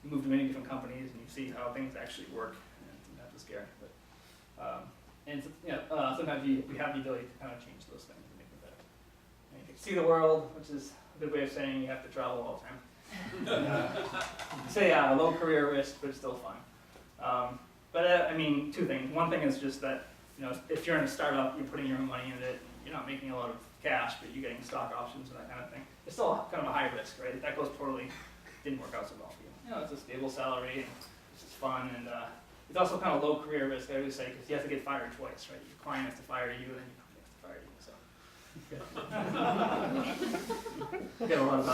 you move to many different companies and you see how things actually work, and it's not just scary. And sometimes we have the ability to kind of change those things and make them better. And you can see the world, which is a good way of saying you have to travel all the time. You can say low career risk, but it's still fun. I mean, two things. One thing is just that if you're in a startup, you're putting your own money into it. You're not making a lot of cash, but you're getting stock options and that kind of thing. It's still kind of a high risk, right? If that goes poorly, didn't work out so well for you. It's a stable salary, and it's just fun, and it's also kind of low career risk, I always say, because you have to get fired twice, right? Your client has to fire you, and then your company has to fire you, so you get a lot of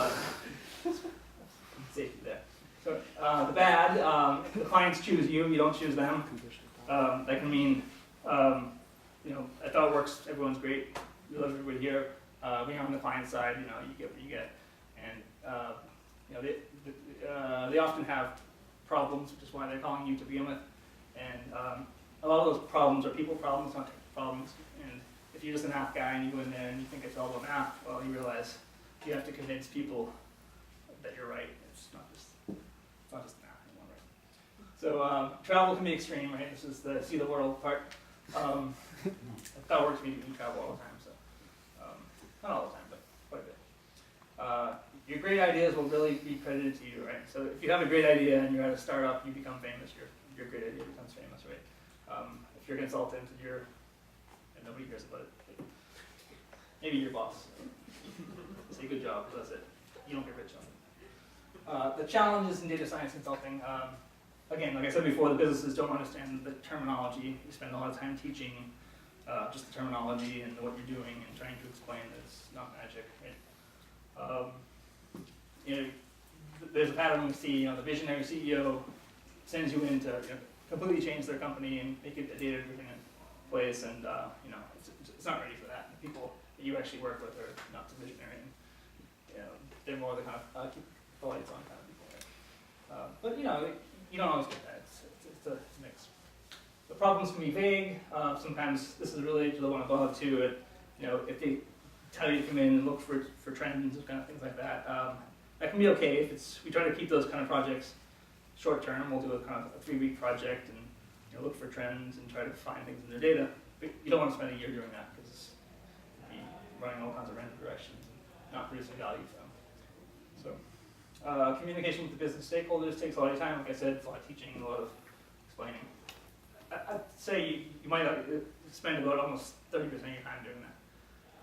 safety there. So the bad, the clients choose you, you don't choose them. That can mean, at Thoughtworks, everyone's great. We love everybody here. When you're on the client side, you get what you get. And they often have problems, which is why they're calling you to begin with. And a lot of those problems are people problems, not technical problems. And if you're just a math guy and you go in there and you think it's all about math, well, you realize you have to convince people that you're right. It's not just math anymore, right? So travel can be extreme, right? This is the see the world part. That works for me. You can travel all the time, so not all the time, but quite a bit. Your great ideas will really be credited to you, right? So if you have a great idea and you're at a startup, you become famous. Your great idea becomes famous, right? If you're a consultant and nobody cares about it, maybe your boss. Say good job, that's it. You don't get rich on it. The challenges in data science consulting, again, like I said before, the businesses don't understand the terminology. You spend a lot of time teaching just the terminology and what you're doing and trying to explain that it's not magic, right? There's a pattern we see, the visionary CEO sends you in to completely change their company and make it a data-driven place, and it's not ready for that. The people that you actually work with are not so visionary, and they're more the kind of keep the lights on kind of people, right? But you don't always get that. It's a mix. The problems can be vague. Sometimes this is related to the one above too. If they tell you to come in and look for trends and kind of things like that, that can be okay. If we try to keep those kind of projects short term. We'll do a kind of a 3-week project and look for trends and try to find things in their data. But you don't want to spend a year doing that because you'll be running all kinds of random directions and not producing value for them. So communication with the business stakeholders takes a lot of time. Like I said, it's a lot of teaching, a lot of explaining. I'd say you might spend about almost 30% of your time doing that.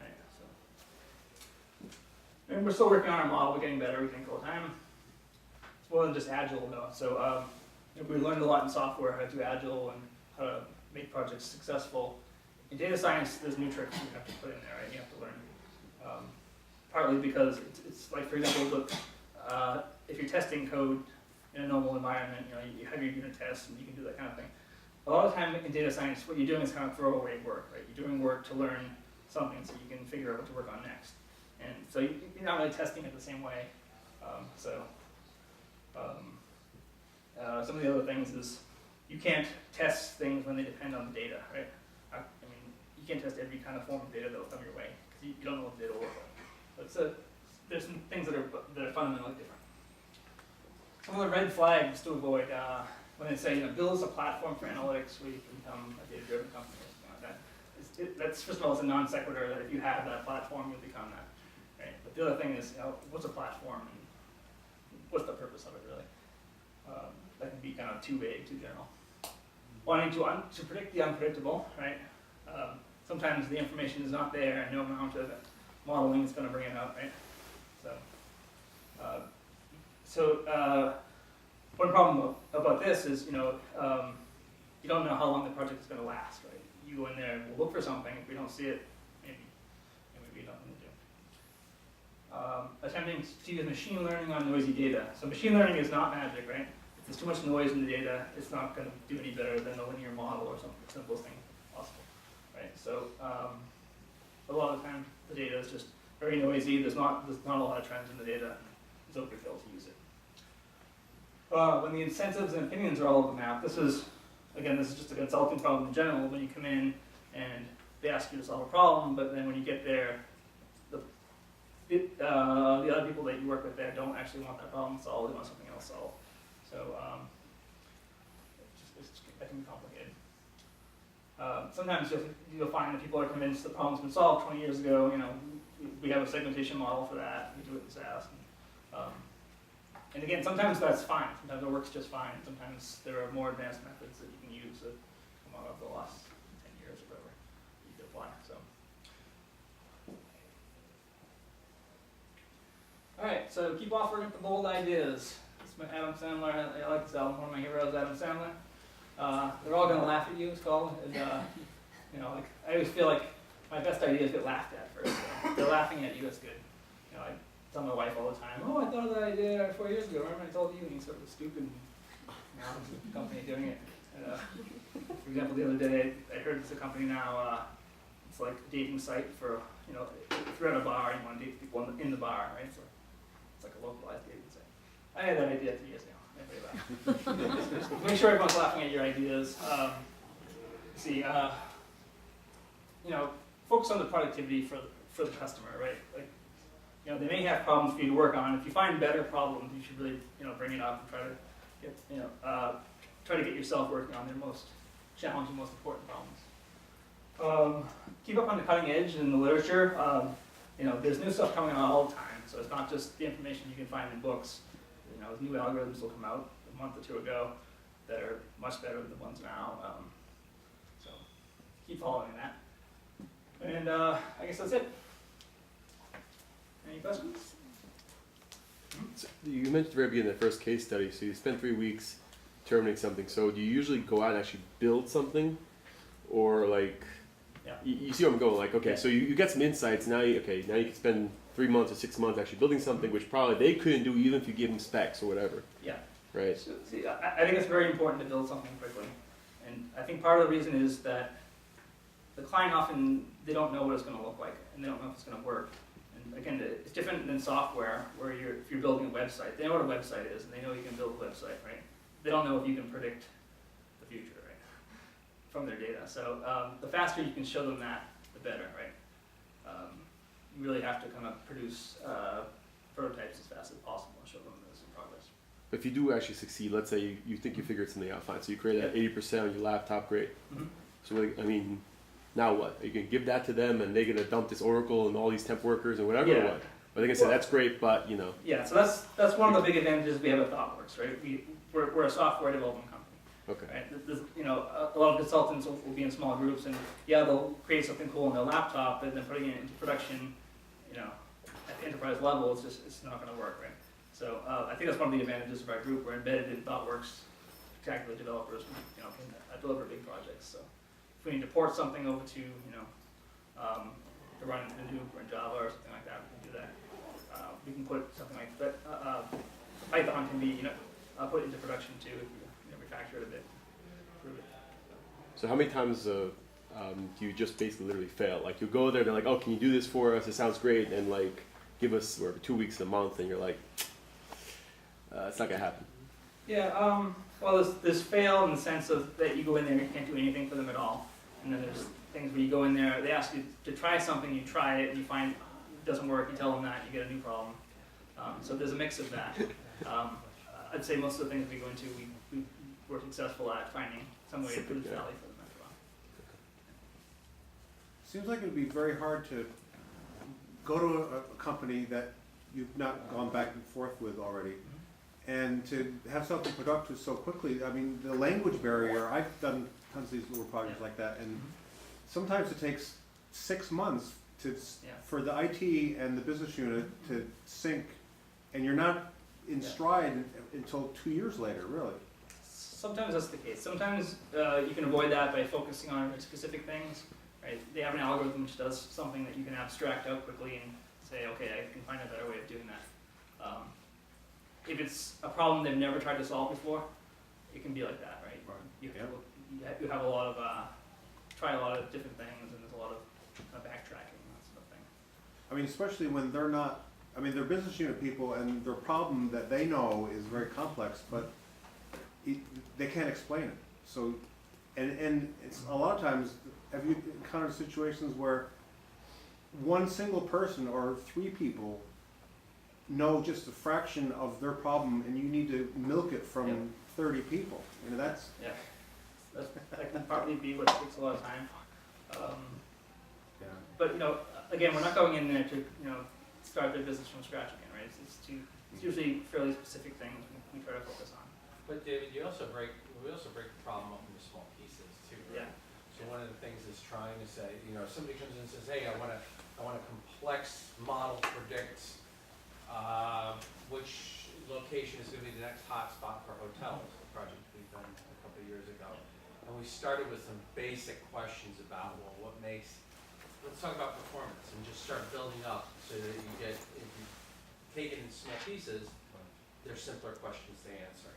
Right? So, and we're still working on our model. We're getting better, we think, all the time. It's more than just Agile, though. So we learned a lot in software, how to do Agile and how to make projects successful. In data science, there's new tricks you have to put in there, right? You have to learn. Partly because it's like, for example, if you're testing code in a normal environment, you have your unit tests and you can do that kind of thing. A lot of time in data science, what you're doing is kind of throwaway work, right? You're doing work to learn something so you can figure out what to work on next. And so you're not really testing it the same way. Some of the other things is you can't test things when they depend on the data, right? I mean, you can't test every kind of form of data that will come your way because you don't know what the data will look like. But there's some things that are fundamentally different. Some of the red flags to avoid when they say, build us a platform for analytics where you can become a data-driven company or something like that. That's, first of all, it's a non sequitur that if you have that platform, you'll become that. Right? But the other thing is, what's a platform and what's the purpose of it really? That can be kind of too vague, too general. Wanting to predict the unpredictable, right? Sometimes the information is not there and no amount of modeling is going to bring it out, right? One problem about this is, you don't know how long the project is going to last, right? You go in there and we'll look for something. If we don't see it, maybe we don't. attempting to use machine learning on noisy data. So machine learning is not magic, right? If there's too much noise in the data, it's not going to do any better than a linear model or some simplest thing possible, right? So a lot of the time, the data is just very noisy. There's not a lot of trends in the data. It's overkill to use it. When the incentives and opinions are all over the map, this is just a consulting problem in general. When you come in and they ask you to solve a problem, but then when you get there, the other people that you work with there don't actually want that problem solved. They want something else solved. So that can be complicated. Sometimes you'll find that people are convinced the problem's been solved 20 years ago. You know, we have a segmentation model for that. We do it in SAS. And again, sometimes that's fine. Sometimes it works just fine. Sometimes there are more advanced methods that you can use that come out of the last 10 years or whatever you can apply. So, all right. So keep offering up the bold ideas. It's my Adam Sandler. I like this album. One of my heroes, Adam Sandler. They're all gonna laugh at you. It's called. And, you know, like I always feel like my best ideas get laughed at first. So they're laughing at you. That's good. You know, I tell my wife all the time, "Oh, I thought of that idea 4 years ago. Remember I told you?" And he's sort of stupid. Now there's a company doing it. And, for example, the other day I heard there's a company now. It's like a dating site for, you know, if you're at a bar and you want to date people in the bar, right? So it's like a localized dating site. I had that idea 3 years ago. Everybody laughed. Make sure everyone's laughing at your ideas. You know, focus on the productivity for the customer, right? Like, you know, they may have problems for you to work on. If you find better problems, you should really, you know, bring it up and try to get, you know, try to get yourself working on their most challenging, most important problems. Keep up on the cutting edge in the literature. You know, there's new stuff coming out all the time, so it's not just the information you can find in books. You know, new algorithms will come out a month or two ago that are much better than the ones now. So keep following that. And I guess that's it. Any questions? So you mentioned at the very beginning the first case study, so you spent 3 weeks determining something. So do you usually go out and actually build something? Or like, Yeah. you see where I'm going, like, okay, so you get some insights, now you can spend 3 months or 6 months actually building something which probably they couldn't do even if you give them specs or whatever. Yeah. Right? So, see, I think it's very important to build something quickly. And I think part of the reason is that the client often, they don't know what it's going to look like, and they don't know if it's going to work. And again, it's different than software, where if you're building a website, they know what a website is, and they know you can build a website, right? They don't know if you can predict the future, right, from their data. So the faster you can show them that, the better, right? You really have to kind of produce prototypes as fast as possible and show them there's some progress. But if you do actually succeed, let's say you think you figured something out fine, so you create that 80% on your laptop, great. Mm-hmm. So like, I mean, now what? Are you going to give that to them and they're going to dump this Oracle and all these temp workers and whatever, or what? But they can say, that's great, but, you know. Yeah, so that's one of the big advantages we have at Thoughtworks, right? We're a software development company. Okay. Right? There's, you know, a lot of consultants will be in small groups, and yeah, they'll create something cool on their laptop, but then putting it into production, you know, at the enterprise level, it's not going to work, right? So I think that's one of the advantages of our group. We're embedded in Thoughtworks, exactly developers, you know, can deliver big projects. So if we need to port something over to, you know, to run in Hadoop or in Java or something like that, we can do that. We can put something like that. Python can be, you know, put into production too if you know, refactor it a bit, improve it. So how many times do you just basically literally fail? Like you go there, they're like, oh, can you do this for us? It sounds great, and like give us whatever 2 weeks, a month, and you're like, it's not gonna happen. Yeah. Well, there's fail in the sense of that you go in there and you can't do anything for them at all, and then there's things where you go in there, they ask you to try something, you try it, and you find it doesn't work. You tell them that, you get a new problem. So there's a mix of that. I'd say most of the things we go into, we were successful at finding some way to produce value for them after a while. Seems like it would be very hard to go to a company that you've not gone back and forth with already, and to have something productive so quickly. I mean, the language barrier, I've done tons of these little projects like that, and sometimes it takes 6 months for the IT and the business unit to sync, and you're not in stride until 2 years later, really. Sometimes that's the case. Sometimes you can avoid that by focusing on specific things. Right? They have an algorithm which does something that you can abstract out quickly and say, okay, I can find a better way of doing that. If it's a problem they've never tried to solve before, it can be like that, right? Right. You Yeah. you have a lot of, try a lot of different things, and there's a lot of backtracking and that sort of thing. I mean, especially when they're not, I mean, they're business unit people and their problem that they know is very complex, but they can't explain it. So, and it's a lot of times, have you encountered situations where one single person or three people know just a fraction of their problem and you need to milk it from Yep. 30 people? You know, that's, Yeah, that can partly be what takes a lot of time. yeah. But again, we're not going in there to start their business from scratch again, right? It's usually fairly specific things we try to focus on. But David, we also break the problem up into small pieces too, right? Yeah. So one of the things is trying to say, somebody comes in and says, hey, I want a complex model to predict which location is going to be the next hotspot for hotels, a project we've done a couple of years ago. And we started with some basic questions about, well, let's talk about performance and just start building up so that you get, if you take it in small pieces, they're simpler questions to answer.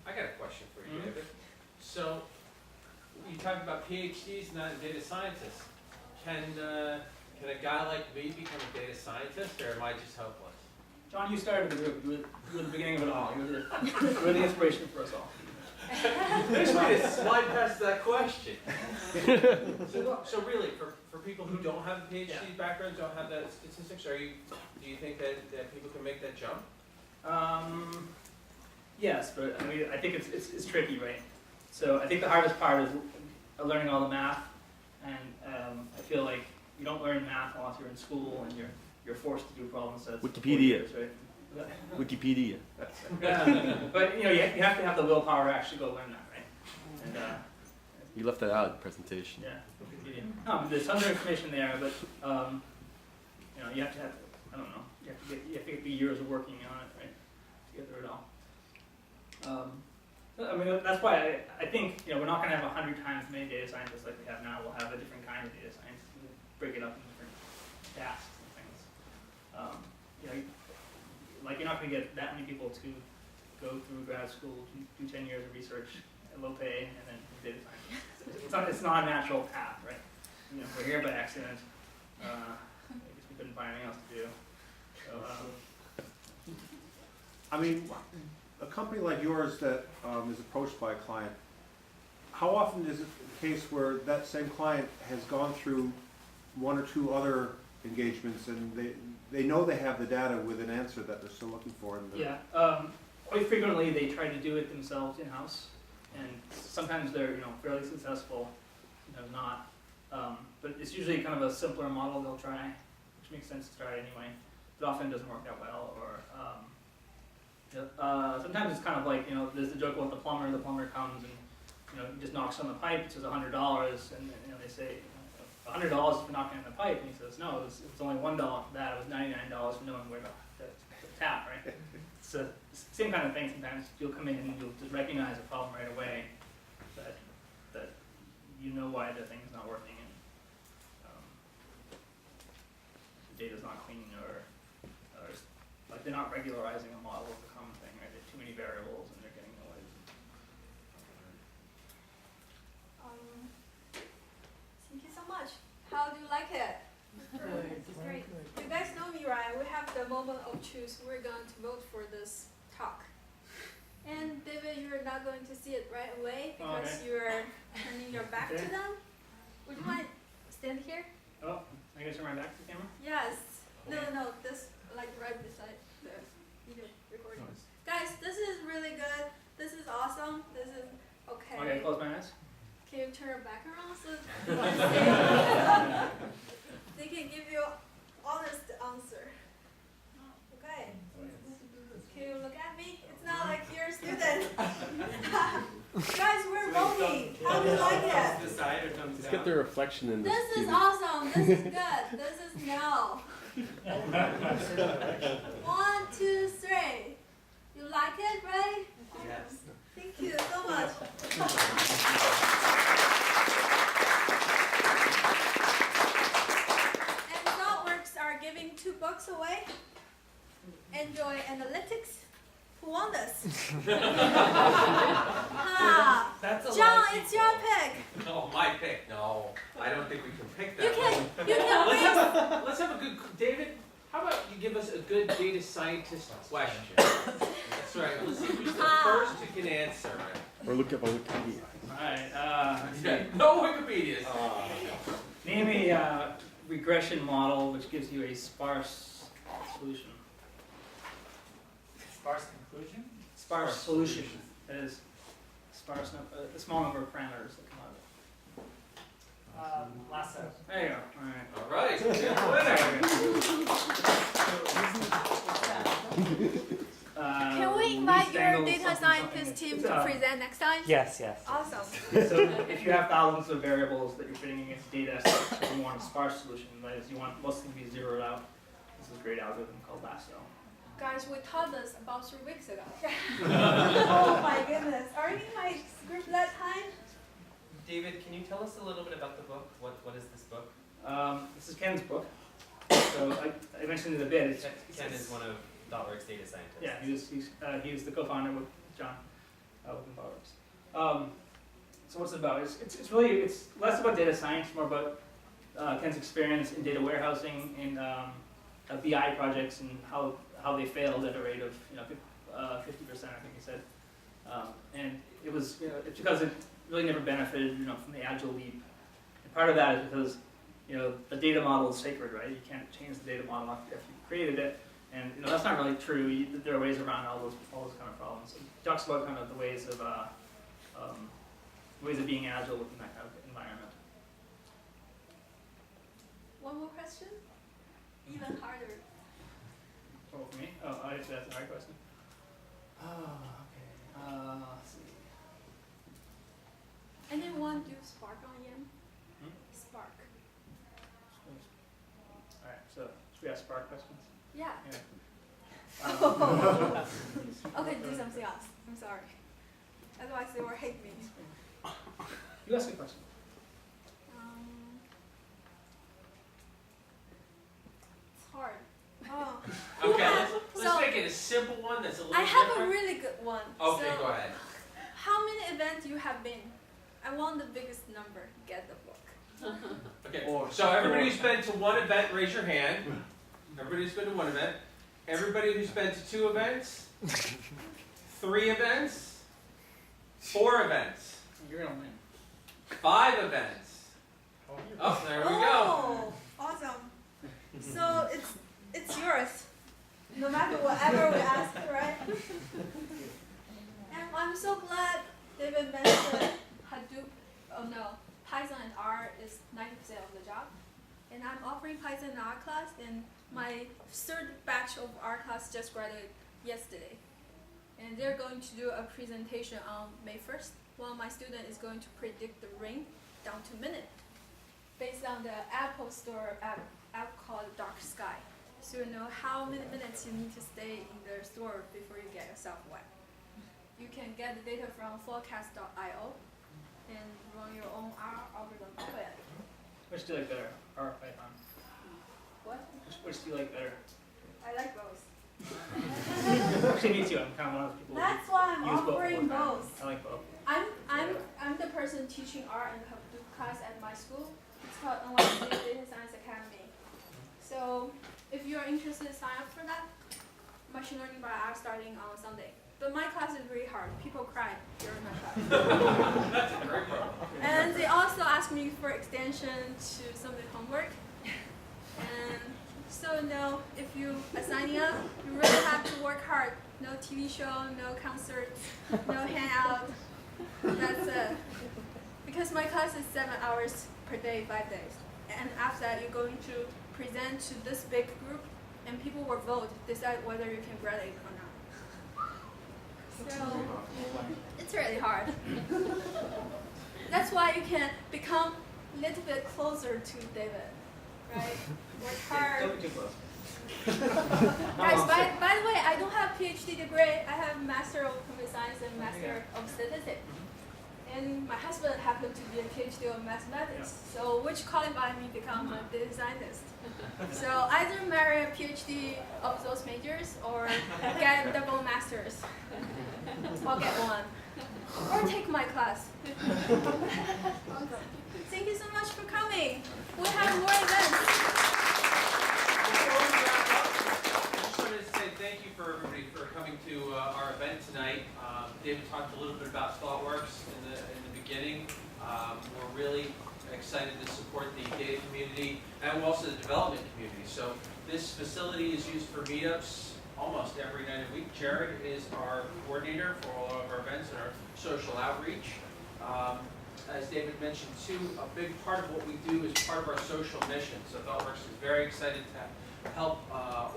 I got a question for you, David. So, you talked about PhDs, not data scientists. Can a guy like me become a data scientist, or am I just hopeless? John, you started the group. You were the beginning of it all. You were the inspiration for us all. Nice way to slide past that question. So really, for people who don't have a PhD background, don't have that statistics, do you think that people can make that jump? Yes, but I mean, I think it's tricky, right? So I think the hardest part is learning all the math, and I feel like you don't learn math unless you're in school and you're forced to do problem sets. for 4 Wikipedia. years, right? Wikipedia. Yeah, but you have to have the willpower to actually go learn that, right? And You left that out in the presentation. yeah, Wikipedia. No, there's tons of information there, but you have to have, I don't know, you have to get the years of working on it, right, to get through it all. I mean, that's why I think we're not going to have 100 times as many data scientists like we have now. We'll have a different kind of data science. We'll break it up into different tasks and things. Like you're not going to get that many people to go through grad school, do 10 years of research at low pay, and then do data science. It's not a natural path, right? We're here by accident. I guess we couldn't find anything else to do. So, I mean, a company like yours that is approached by a client, how often is it the case where that same client has gone through one or two other engagements and they know they have the data with an answer that they're still looking for? Quite frequently they try to do it themselves in-house, and sometimes they're fairly successful, not. But it's usually kind of a simpler model they'll try, which makes sense to try anyway. But often it doesn't work out well, or sometimes it's kind of like, there's the joke about the plumber. The plumber comes and, he just knocks on the pipe. It says $100, and they say, $100 for knocking on the pipe, and he says, no, it was only $1 for that. It was $99 for knowing where the tap, right? It's the same kind of thing. Sometimes you'll come in and you'll just recognize a problem right away, that you know why the thing's not working, and the data's not clean, or like they're not regularizing a model is a common thing, right? There's too many variables and they're getting noise. Thank you so much. How do you like it? It's great. You guys know me, right? We have the moment of truth. We're going to vote for this talk. And David, you're not going to see it right away because you're turning your back to them. Would you mind stand here? Oh, I gotta turn my back to the camera? Yes. No, this like right beside the video recording. Guys, this is really good. This is awesome. This is okay. Okay, close my eyes. Can you turn it back around so they can give you honest answer? Okay. Can you look at me? It's not like you're a student. Guys, we're voting. How do you like it? Decide or thumbs Just get the reflection in This is TV. awesome. This is good. This is no. 1, 2, 3. You like it, right? Yes. Thank you so much. on this? Ha! That's a lot Zhang, of it's your pick. No, my pick. No, I don't think we can pick that. You can one. Let's have a good, David, how about you give us a good data scientist question? That's right, let's see who's the first who can answer it. Or look up on Wikipedia. Alright, No Wikipedias. name a regression model which gives you a sparse solution. Sparse conclusion? Sparse solution. That is a small number of parameters that come out of it. Lasso. There you go. Alright. All right, good winner. Can we invite your data scientist team to present next time? Yes, yes. Awesome. So if you have thousands of variables that you're fitting against data, you want a sparse solution. That is, you want most things to be zeroed out. This is a great algorithm called lasso. Guys, we taught this about 3 weeks ago. Oh my goodness. Are you in my script that time? David, can you tell us a little bit about the book? What is this book? This is Ken's book. So I mentioned it a bit. Ken is one of Thoughtwork's data scientists. Yeah, he was the co-founder with John within Thoughtworks. So what's it about? It's less about data science, more about Ken's experience in data warehousing, in BI projects, and how they failed at a rate of 50%, I think he said. And it was it's because it really never benefited from the agile leap. And part of that is because the data model is sacred, right? You can't change the data model after you created it. And that's not really true. There are ways around all those kind of problems. So he talks about kind of the ways of being agile within that kind of environment. One more question? Even harder. Oh, for me? Oh, that's a hard question. Oh, okay. Let's see. Anyone do Spark on Yen? Spark. All right. So should we ask Spark questions? Yeah. Yeah. Okay, do something else. I'm sorry. Otherwise they will hate me. You ask me a question. It's hard. Oh. Okay, let's So- make it a simple one that's a little I have a different. really good one. Okay, So, go ahead. how many events you have been? I want the biggest number. Get the book. Okay, so everybody who's been to one event, raise your hand. Everybody who's been to one event. Everybody who's been to 2 events. 3 events. 4 events. You're gonna win. 5 events. Oh, there we go. Oh, awesome. So it's yours. No matter whatever we ask, right? And I'm so glad David mentioned Hadoop. Oh no, Python and R is 90% of the job. And I'm offering Python in R class, and my 3rd batch of R class just graduated yesterday. And they're going to do a presentation on May 1st, while my student is going to predict the rain down to minute, based on the Apple Store app called Dark Sky. So you know how many minutes you need to stay in the store before you get yourself wet. You can get the data from forecast.io and run your own R algorithm off it. Which do you like better? R or Python? What? Which do you like better? I like both. Actually, me too. I'm kind of one of those people. That's why I'm use both offering all the time. both. I like both. I'm the person teaching R and Hadoop class at my school. It's called NYC Data Science Academy. So if you're interested, sign up for that. Machine learning by R starting on Sunday. But my class is really hard. People cry during my class. That's a great problem. And they also ask me for extension to some of the homework. And so if you are signing up, you really have to work hard. No TV show, no concerts, no hangout. That's it. Because my class is 7 hours per day, 5 days. And after that, you're going to present to this big group, and people will vote, decide whether you can graduate or not. So it's really hard. That's why you can become a little bit closer to David, right? Work hard. Don't be too close. Guys, by the way, I don't have PhD degree. I have Master of Computer Science and Master of Statistics. And my husband happened to be a PhD of mathematics, so which qualified me to become a data scientist. So either marry a PhD of those majors or get double masters. I'll get one. Or take my class. Thank you so much for coming. We'll have more events. Before we wrap up, I just wanted to say thank you for everybody for coming to our event tonight. David talked a little bit about Thoughtworks in the beginning. We're really excited to support the data community and also the development community. So this facility is used for meetups almost every night of the week. Jared is our coordinator for all of our events and our social outreach. As David mentioned too, a big part of what we do is part of our social mission. So Thoughtworks is very excited to help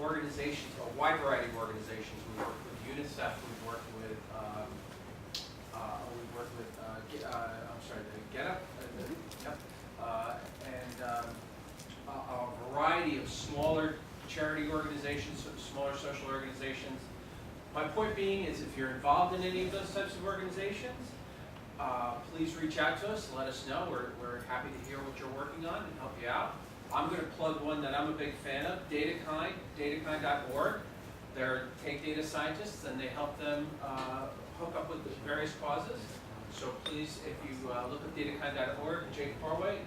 organizations, a wide variety of organizations. We work with UNICEF, we've worked with, the Get Up, and a variety of smaller charity organizations, smaller social organizations. My point being is if you're involved in any of those types of organizations, please reach out to us, let us know. We're happy to hear what you're working on and help you out. I'm going to plug one that I'm a big fan of, DataKind, datakind.org. They're take data scientists and they help them hook up with various causes. So please, if you look at datakind.org, Jake Corway,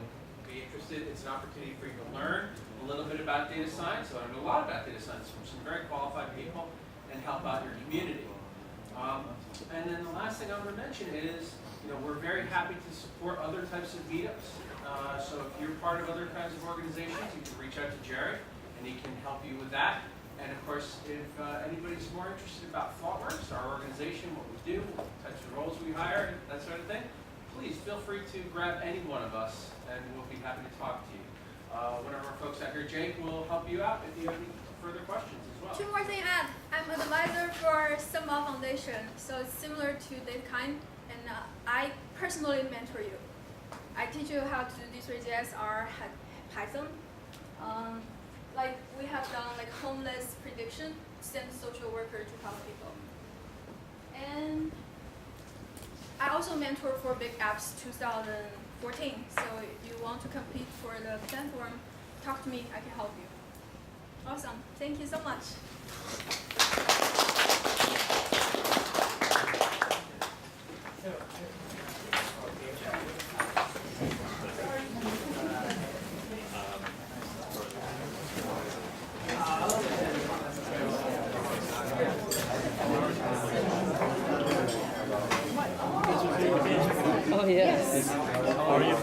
be interested. It's an opportunity for you to learn a little bit about data science, learn a lot about data science from some very qualified people, and help out your community. And then the last thing I'm going to mention is, we're very happy to support other types of meetups. So if you're part of other kinds of organizations, you can reach out to Jared, and he can help you with that. And of course, if anybody's more interested about Thoughtworks, our organization, what we do, what types of roles we hire, that sort of thing, please feel free to grab any one of us, and we'll be happy to talk to you. One of our folks out here, Jake, will help you out if you have any further questions as well. Two more things to add. I'm an advisor for Summa Foundation, so it's similar to DataKind, and I personally mentor you. I teach you how to do D3JS or Python. Like we have done like homeless prediction, send social worker to help people. And I also mentor for Big Apps 2014. So if you want to compete for the platform, talk to me, I can help you. Awesome, thank you so much. Oh, yes. How are you?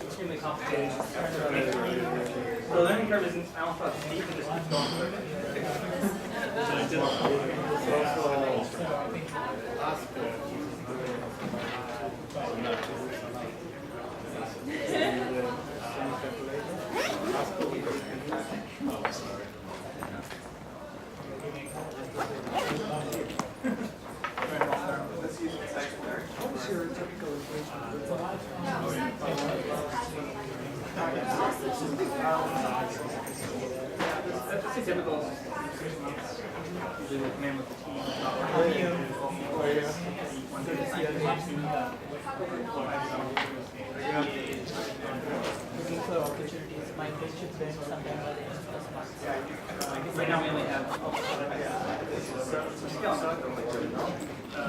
Extremely complicated. The learning curve isn't, I don't thought steep, it just keeps going further. That's just a typical usually with name of the team. Opportunities, my internship then sometime Right now we only have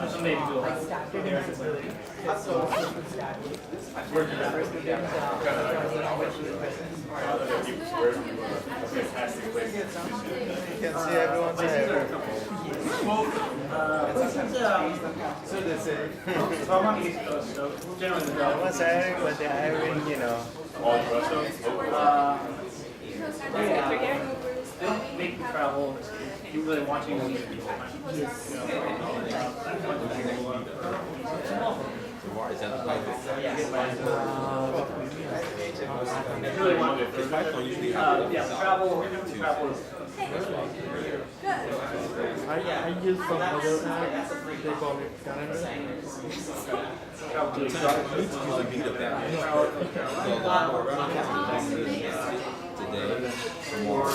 some maybe we'll have can see everyone's hair. So they say. So I'm on the East Coast, so generally the job. Everyone's hiring, but they're hiring, They don't make you travel. You really want to meet people. Really want to. Travel is. I use some other app, they call it calendar. probably There's a meetup there. So a lot more today, tomorrow,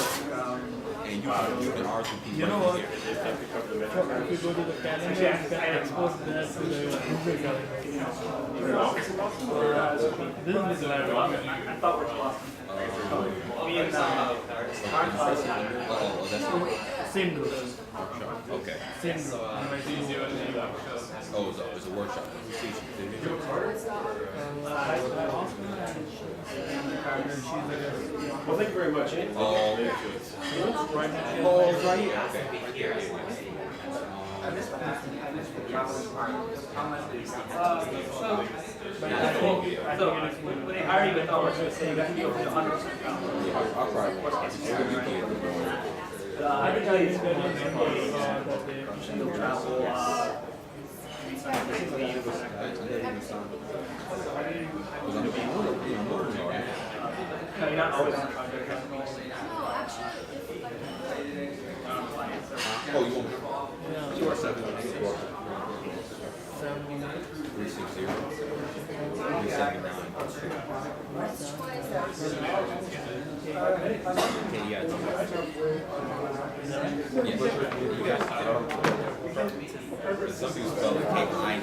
and you can RSVP You know what? here. If you go to the calendar, you can expose that to the Google calendar. This is the live. I thought we were lost. Me and Same group. Okay. Same group. Oh, it's a workshop. Well, thank you very much. Oh, okay. Oh, it's right here. So when they hire you at Thoughtwork, they say you got to go to 100%. I'll try. I can tell you it's good. You'll travel. No, you're not always on a project. Oh, you want Yeah. 247. 360. 379. Yeah. Some people spell it K-I.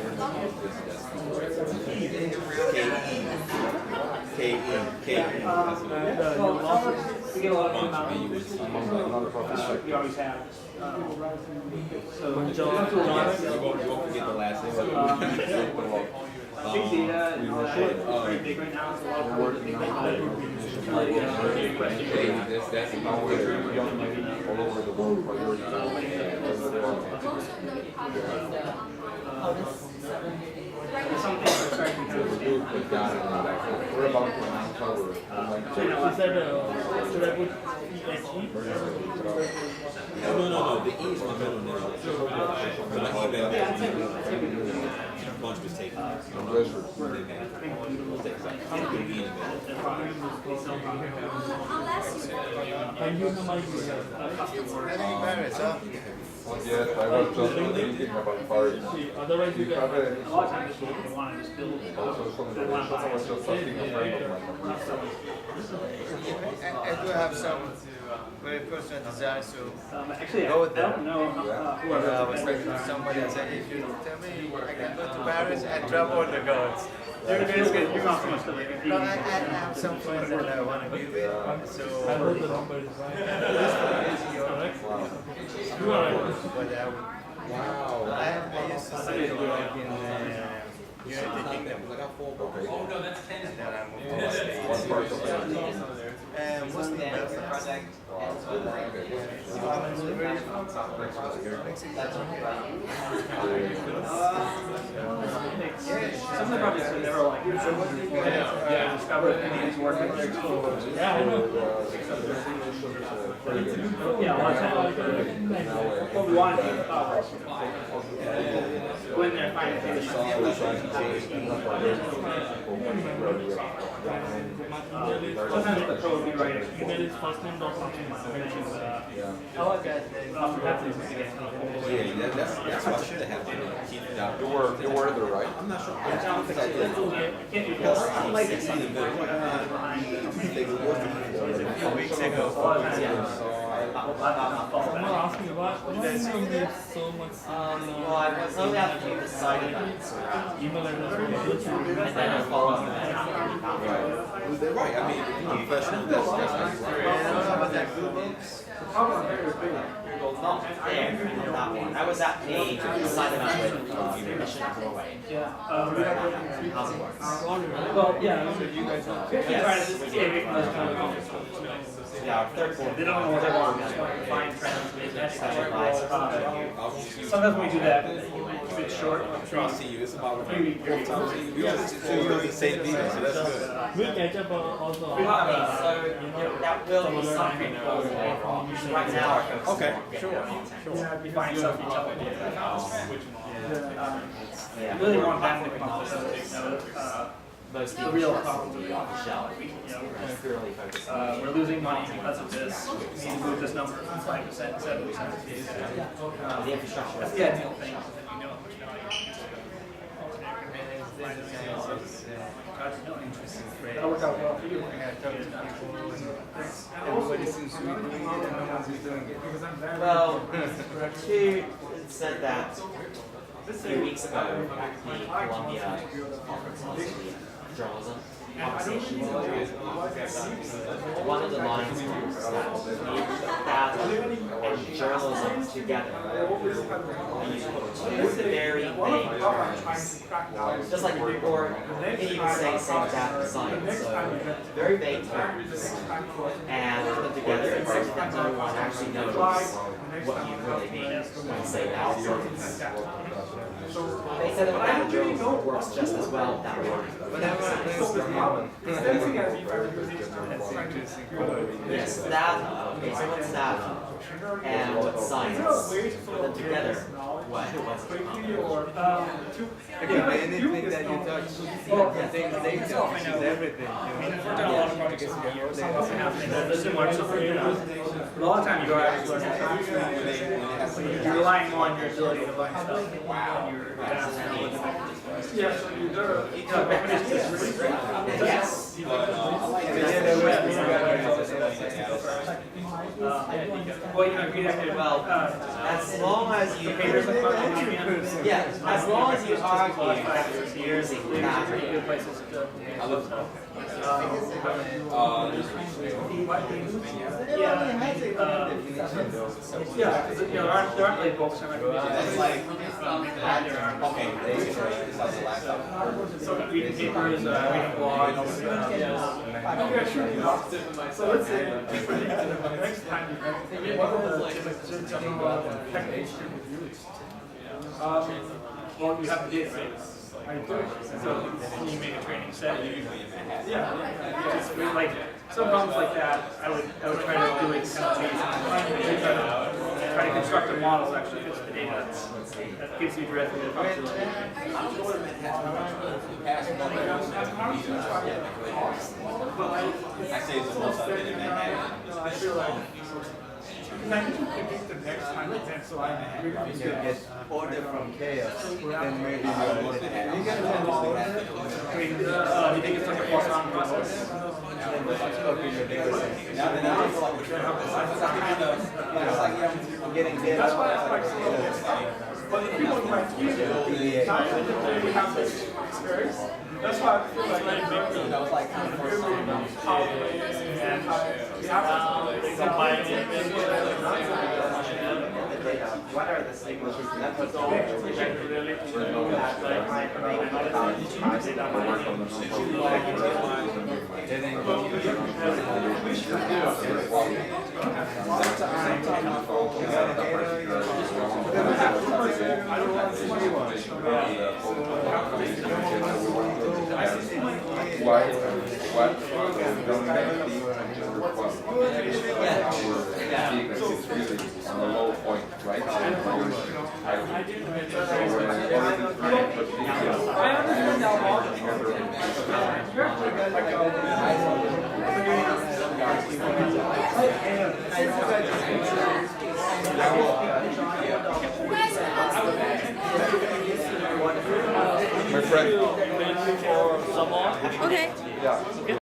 K-E. We get a lot of emails. We always have. So You won't forget the last name. Big data and all that is pretty big right now. It's a lot of work. That's all over the world. Some things are starting to We're about to cover. Is that should I put ESE? No. The E is my middle name. So my email bunch was taken. unless And you know my Yes, I was just thinking about Paris. otherwise you a can lot of times they want to just build Also, some of the workshops I was just asking a friend of mine. I do have some very personal desire to actually, go with I don't them. know who I was talking to somebody and said, if you tell me I can go to Paris and travel with the gods. You're not so much to like No, I have some friends that I want to be with, so I hope the number is right. Correct? You are right. but I used to study like in United Kingdom. I got 4 books. Oh, no, that's 10. And then I moved to the States. Mostly Belfast. some of the projects are never like discover things work with their tools. Yeah, I know. Yeah, a lot of times what we want to do when they're finding things. Sometimes the code will be right. Email is first name dot something. I like that. Yeah, that's what I should have had. Keep it out. You were there, right? I'm not sure. I don't think I did. Because I like to see the middle. They were working for a few weeks ago. Someone asked me why you need so much Well, I was only after you decided that. email address. And then I followed that. They're right. I mean, professional, that's how you Not there, that one. I was at the side of that with mission Norway. How's it work? Well, yeah. You guys Yeah, our third board. They don't know what they want. Just want to find trends. Sometimes when we do that, keep it short. I'm sure I'll see you. It's about 4 times a year. We always do the same thing, so that's good. We'll catch up also. So that will be something right now. Okay, sure. We find stuff each other. Yeah. Really want them to come up with Most the real problems problems. will be off the shelf. Purely focused on We're losing money because of this. We need to move this number from 5% to 7%. the infrastructure. That's the ideal thing. data science is interesting, right? That'll work out well for you. I talk to people and everybody seems to be doing it and no one's doing it. Well, she said that a few weeks ago at the Columbia conference on journalism conversation. One of the lines was that and journalism together. And you put two very vague terms, just like a report, maybe even say same data science. So very vague terms, and put them together and so that no one actually knows what you really mean when you say that sentence. They said that data journalism works just as well that way. Yes, data. Okay, so what's data? And what's science? Put them together. What's it become? Anything that you touch contains data, which is everything. We've done a lot of projects in the years. A lot of times you go out you're relying on your ability to find stuff. Yeah, so you're yes. Well, as long as you as long as you argue using that. There aren't like books. That's like, okay, so reading papers, reading blogs. So let's say next time well, you have the data, right? So you make a training set. Just like some problems like that, I would try to do it try to construct a model that actually fits the data that gives you directly the functionality. I say it's the most I've been in Manhattan. I feel like the next time so I You get order from chaos, then maybe you get you think it's like a foregone process? getting data. That's why I like but the people who might use it, not that we have this experience. That's why I feel like that was like kind of What are the signals that was all on the low point, right? Okay. Yeah.